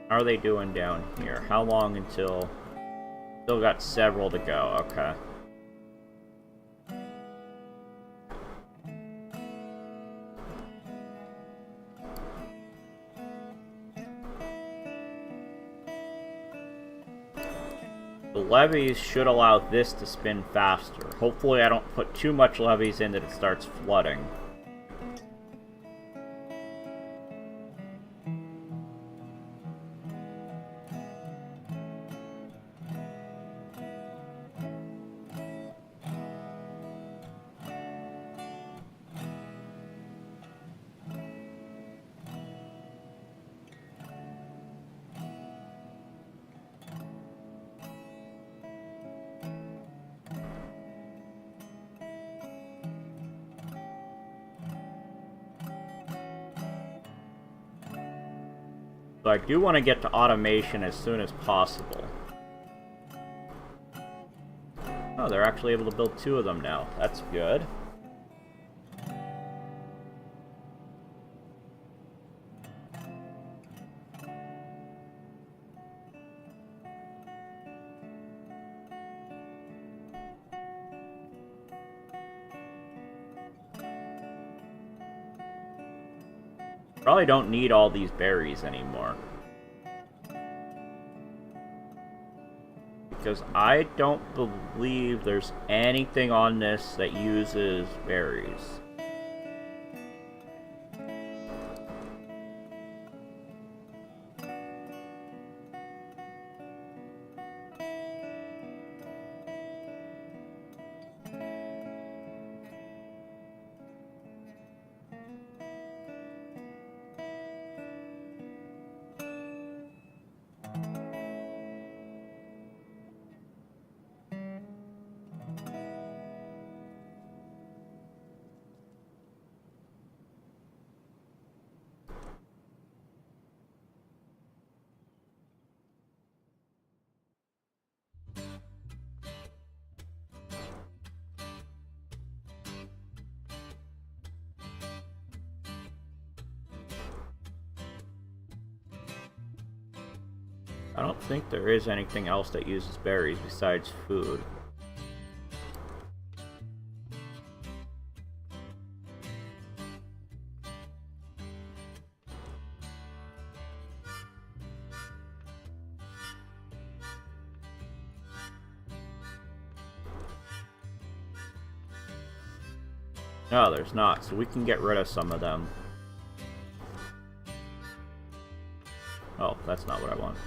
How are they doing down here? How long until... Still got several to go. Okay. The levees should allow this to spin faster. Hopefully I don't put too much levees in that it starts flooding. So I do want to get to automation as soon as possible. Oh, they're actually able to build 2 of them now. That's good. Probably don't need all these berries anymore. Because I don't believe there's anything on this that uses berries. I don't think there is anything else that uses berries besides food. No, there's not, so we can get rid of some of them. Oh, that's not what I want.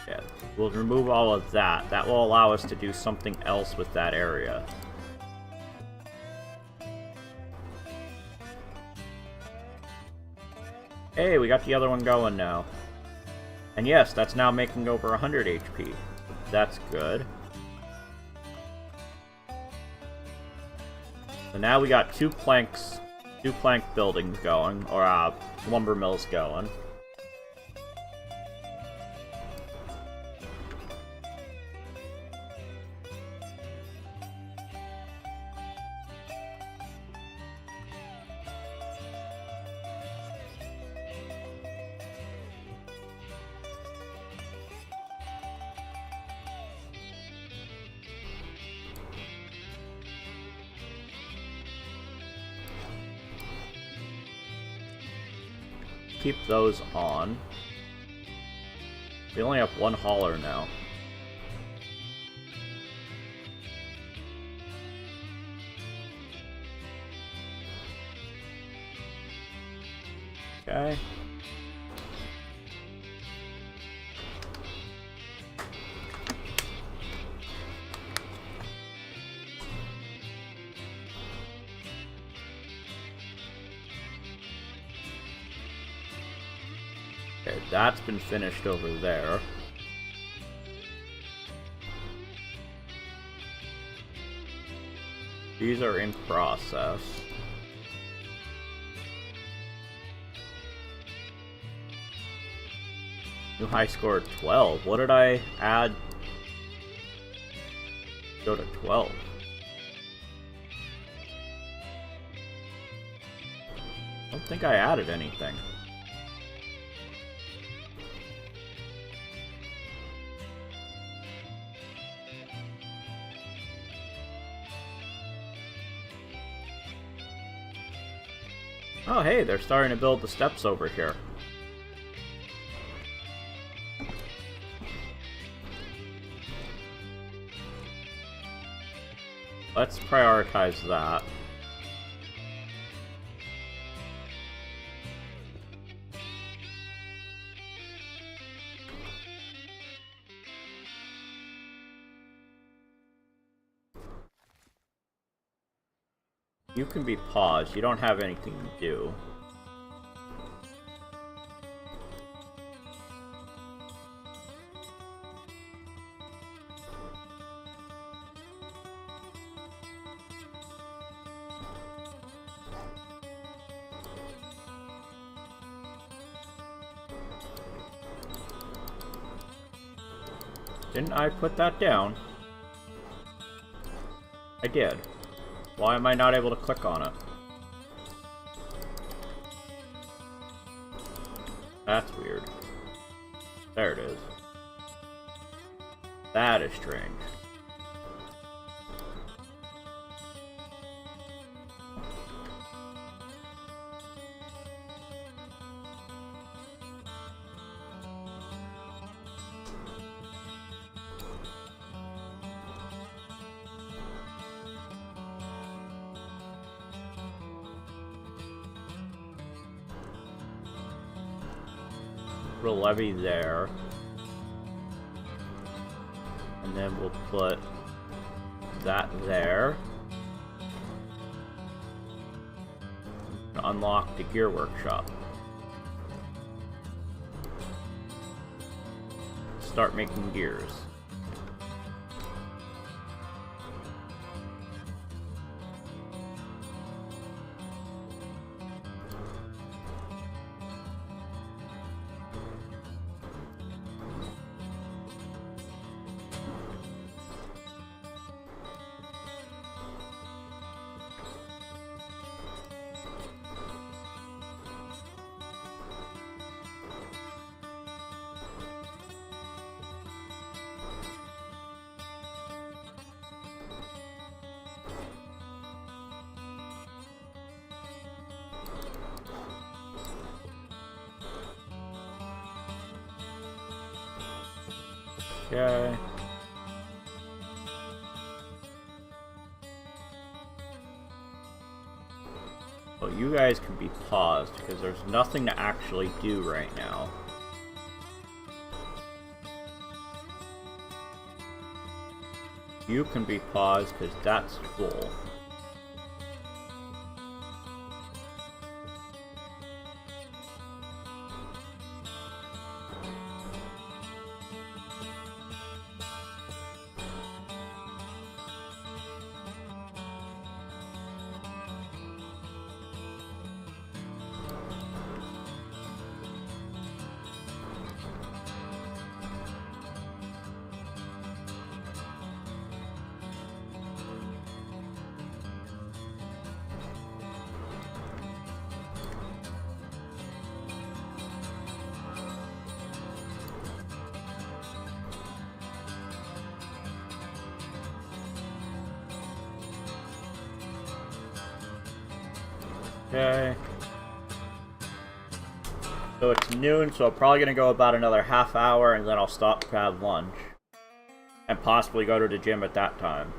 Yeah, we'll remove all of that. That will allow us to do something else with that area. Hey, we got the other one going now. And yes, that's now making over 100 HP. That's good. So now we got two plank buildings going, or lumber mills going. keep those on. We only have one hauler now. Okay. Okay, that's been finished over there. These are in process. New high score 12. What did I add? Go to 12. I don't think I added anything. Oh hey, they're starting to build the steps over here. Let's prioritize that. You can be paused. You don't have anything to do. Didn't I put that down? I did. Why am I not able to click on it? That's weird. There it is. That is strange. Put a levee there. And then we'll put that there. Unlock the gear workshop. Start making gears. Okay. Well, you guys can be paused because there's nothing to actually do right now. You can be paused because that's full. Okay. So it's noon, so I'm probably gonna go about another half hour, and then I'll stop to have lunch. And possibly go to the gym at that time.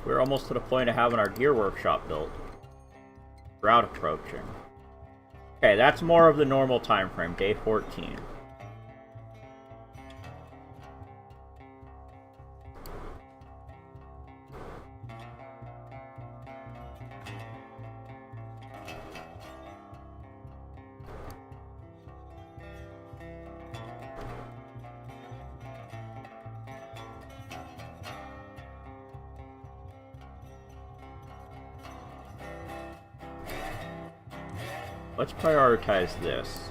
We're almost to the point of having our gear workshop built. Drought approaching. Okay, that's more of the normal time frame, day 14. Let's prioritize this.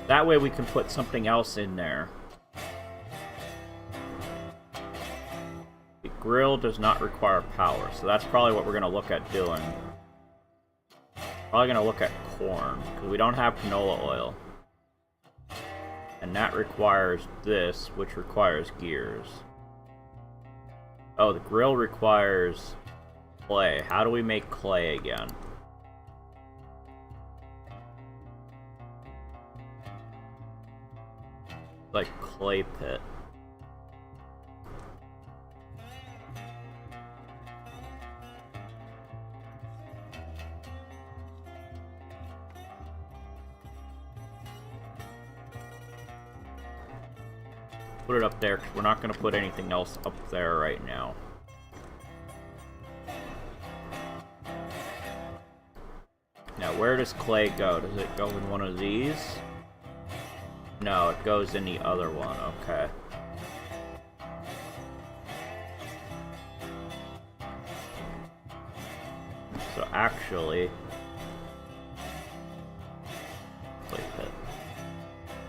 That way we can put something else in there. The grill does not require power, so that's probably what we're going to look at doing. Probably going to look at corn, because we don't have canola oil. And that requires this, which requires gears. Oh, the grill requires clay. How do we make clay again? Like clay pit. Put it up there, because we're not going to put anything else up there right now. Now, where does clay go? Does it go in one of these? No, it goes in the other one. Okay. So, actually... clay pit.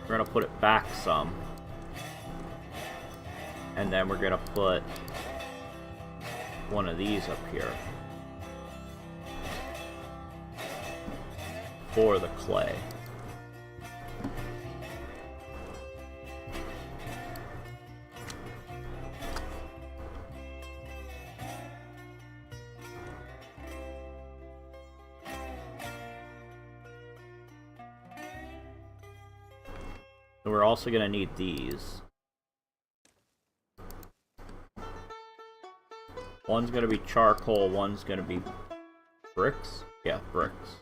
We're going to put it back some. And then we're gonna put one of these up here for the clay. And we're also gonna need these. One's gonna be charcoal, one's gonna be bricks? Yeah, bricks.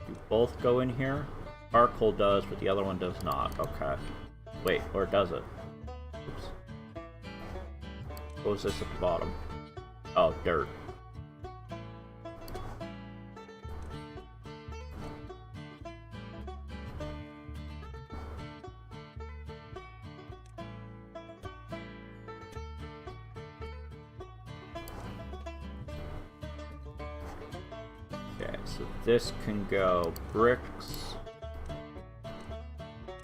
You both go in here? Charcoal does, but the other one does not. Okay. Wait, or does it? Oops. What was this at the bottom? Oh, dirt. Okay, so this can go bricks.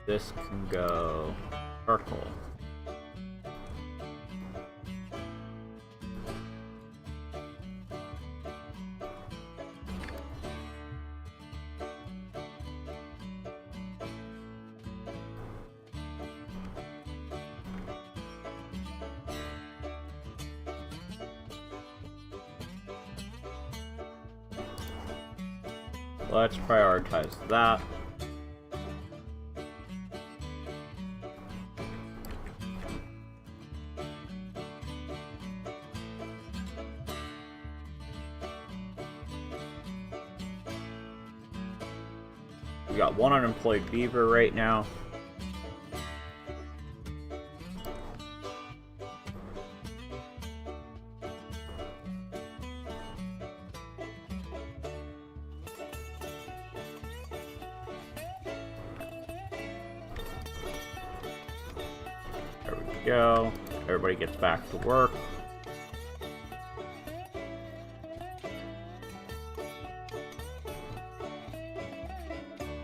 This can go charcoal. Let's prioritize that. We got one unemployed beaver right now. go. Everybody gets back to work.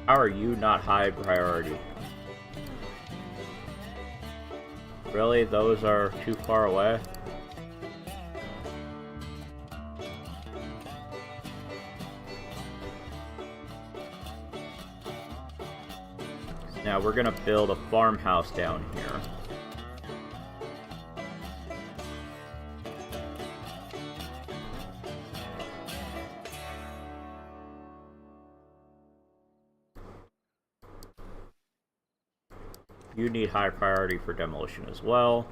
How are you not high priority? Really? Those are too far away? Now we're gonna build a farmhouse down here. You need high priority for demolition as well.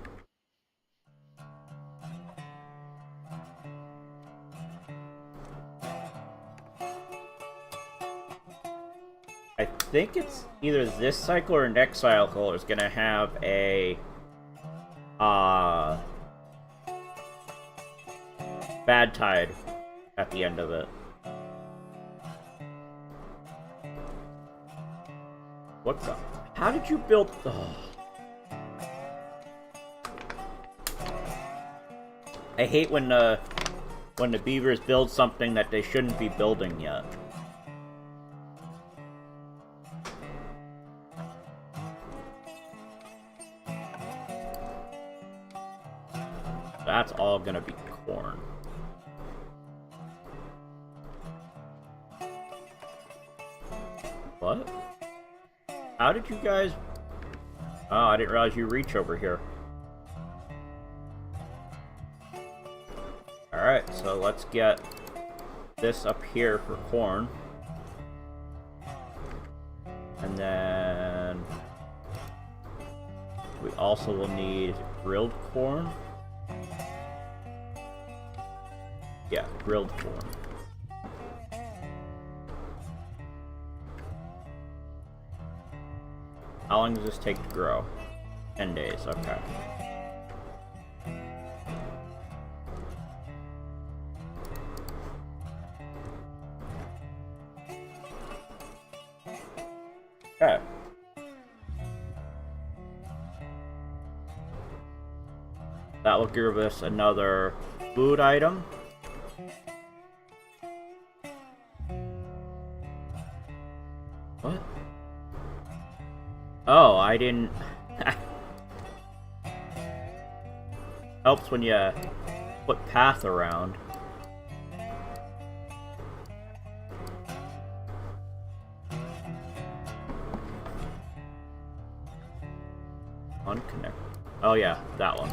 I think it's either this cycle or next cycle is gonna have a bad tide at the end of it. What the? How did you build? Oh. I hate when the beavers build something that they shouldn't be building yet. That's all gonna be corn. What? How did you guys... Oh, I didn't realize you reach over here. Alright, so let's get this up here for corn. And then... we also will need grilled corn. Yeah, grilled corn. How long does this take to grow? 10 days, okay. Okay. That will give us another food item. What? Oh, I didn't... Helps when you put path around. Unconnect. Oh yeah, that one.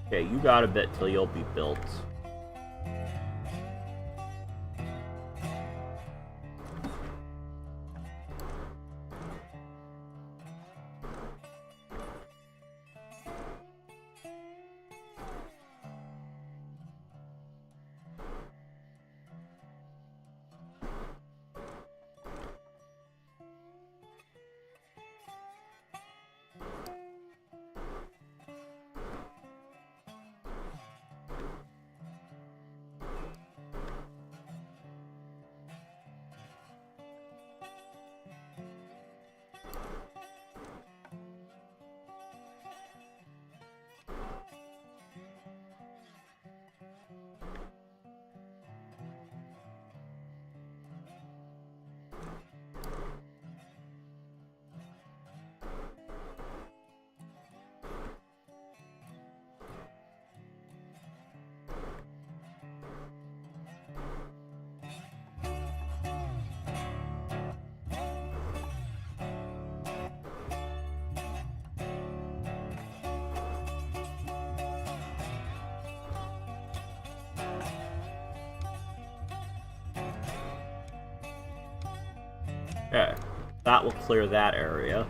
Okay, you got a bit till you'll be built. Okay, that will clear that area.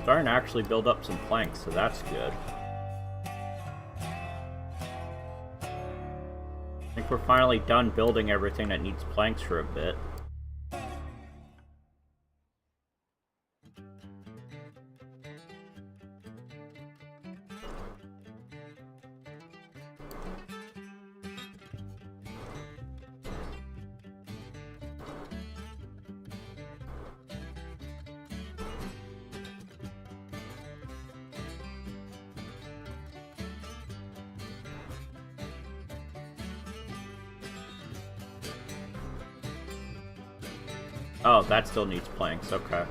Starting to actually build up some planks, so that's good. I think we're finally done building everything that needs planks for a bit. Oh, that still needs planks, okay.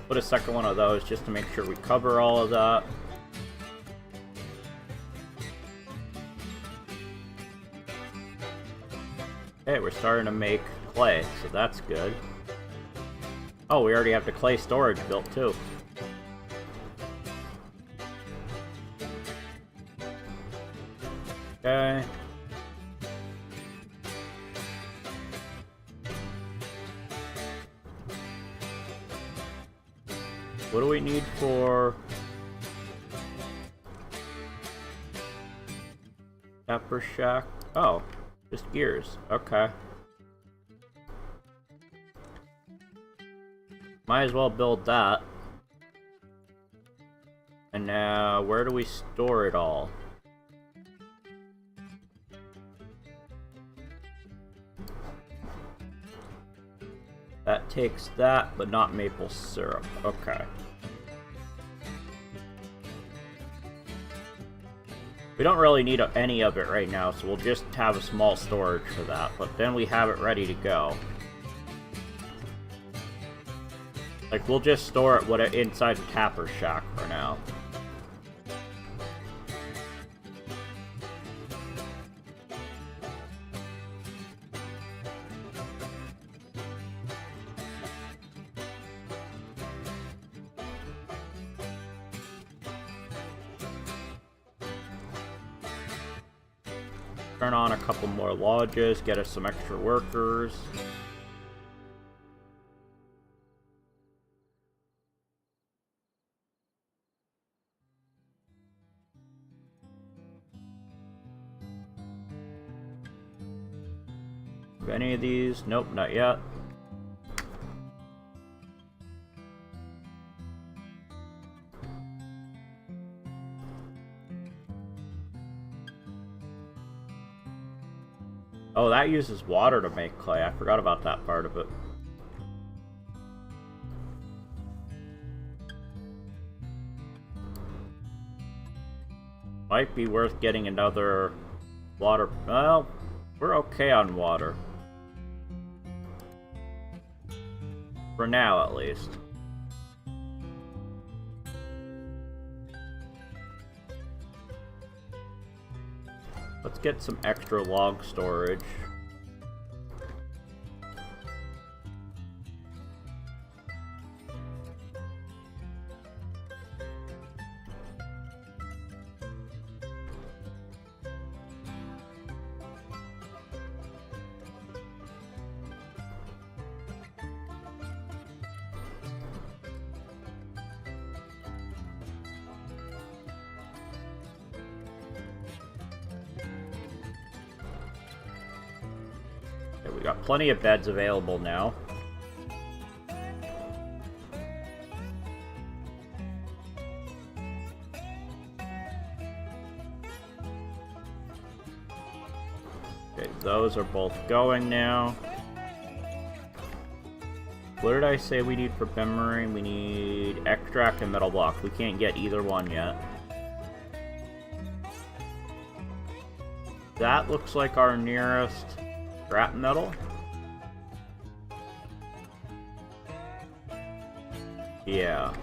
Put a second one of those just to make sure we cover all of that. Okay, we're starting to make clay, so that's good. Oh, we already have the clay storage built too. Okay. What do we need for Pepper Shack? Oh, just gears. Okay. Might as well build that. And now, where do we store it all? That takes that, but not maple syrup. Okay. We don't really need any of it right now, so we'll just have a small storage for that, but then we have it ready to go. Like, we'll just store it inside the Tapper Shack for now. Turn on a couple more lodges, get us some extra workers. Have any of these? Nope, not yet. Oh, that uses water to make clay. I forgot about that part of it. Might be worth getting another water. Well, we're okay on water. For now, at least. Let's get some extra log storage. We got plenty of beds available now. Okay, those are both going now. What did I say we need for boomerang? We need extract and metal block. We can't get either one yet. That looks like our nearest scrap metal. Yeah.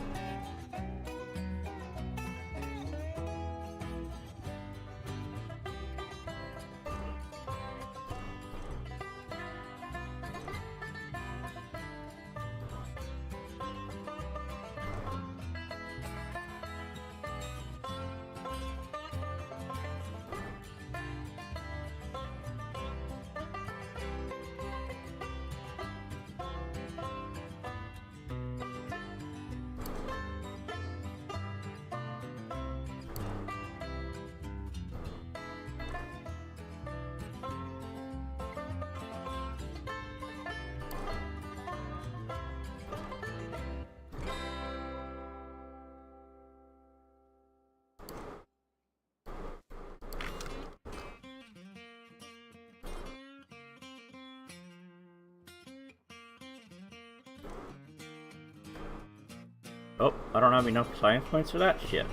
Oh, I don't have enough science points for that shit.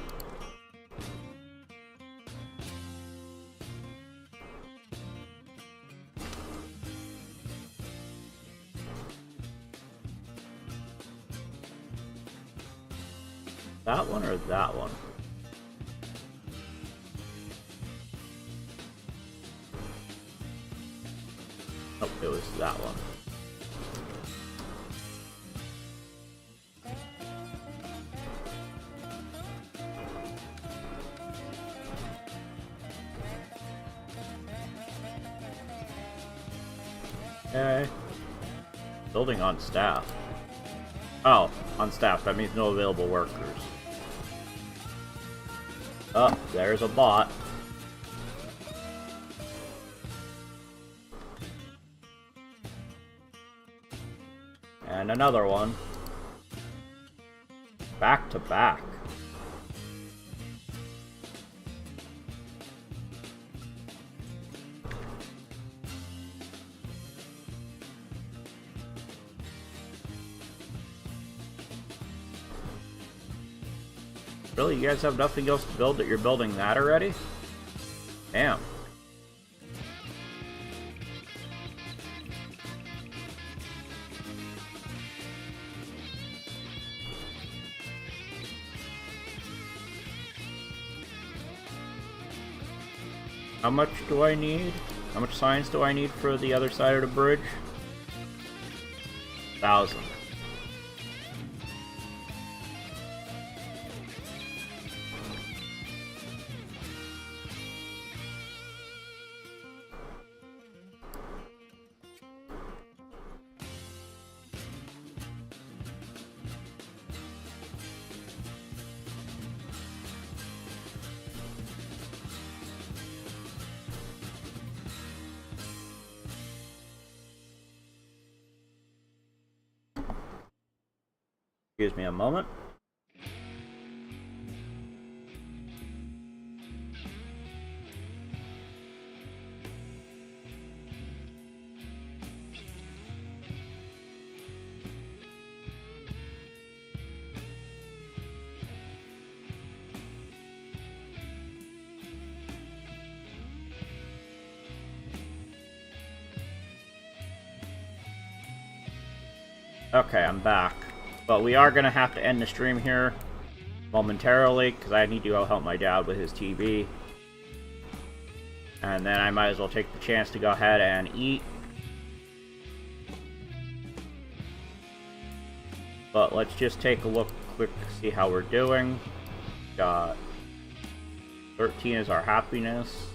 That one or that one? Oh, it was that one. Okay. Building on staff. Oh, on staff. That means no available workers. Oh, there's a bot. And another one. Back to back. Really? You guys have nothing else to build that you're building that already? Damn. How much do I need? How much science do I need for the other side of the bridge? 1,000. Excuse me a moment. Okay, I'm back. But we are going to have to end the stream here momentarily, because I need to go help my dad with his TV. And then I might as well take the chance to go ahead and eat. But let's just take a look quick to see how we're doing. Got 13 is our happiness.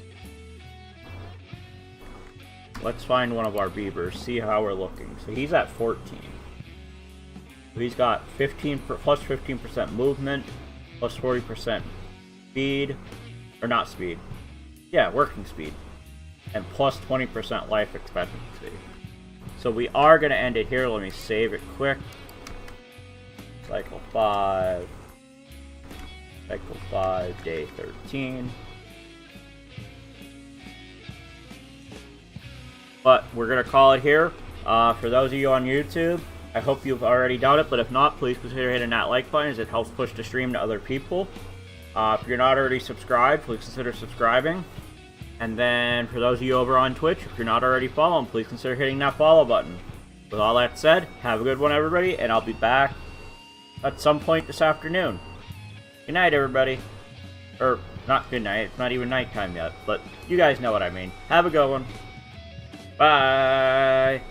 Let's find one of our beavers, see how we're looking. So he's at 14. He's got 15% movement, plus 40% speed, or not speed. Yeah, working speed, and plus 20% life expectancy. So we are going to end it here. Let me save it quick. Cycle 5. Cycle 5, day 13. But we're going to call it here. For those of you on YouTube, I hope you've already done it, but if not, please consider hitting that like button as it helps push the stream to other people. If you're not already subscribed, please consider subscribing. And then for those of you over on Twitch, if you're not already following, please consider hitting that follow button. With all that said, have a good one, everybody, and I'll be back at some point this afternoon. Good night, everybody. Or, not good night, it's not even nighttime yet, but you guys know what I mean. Have a good one. Bye!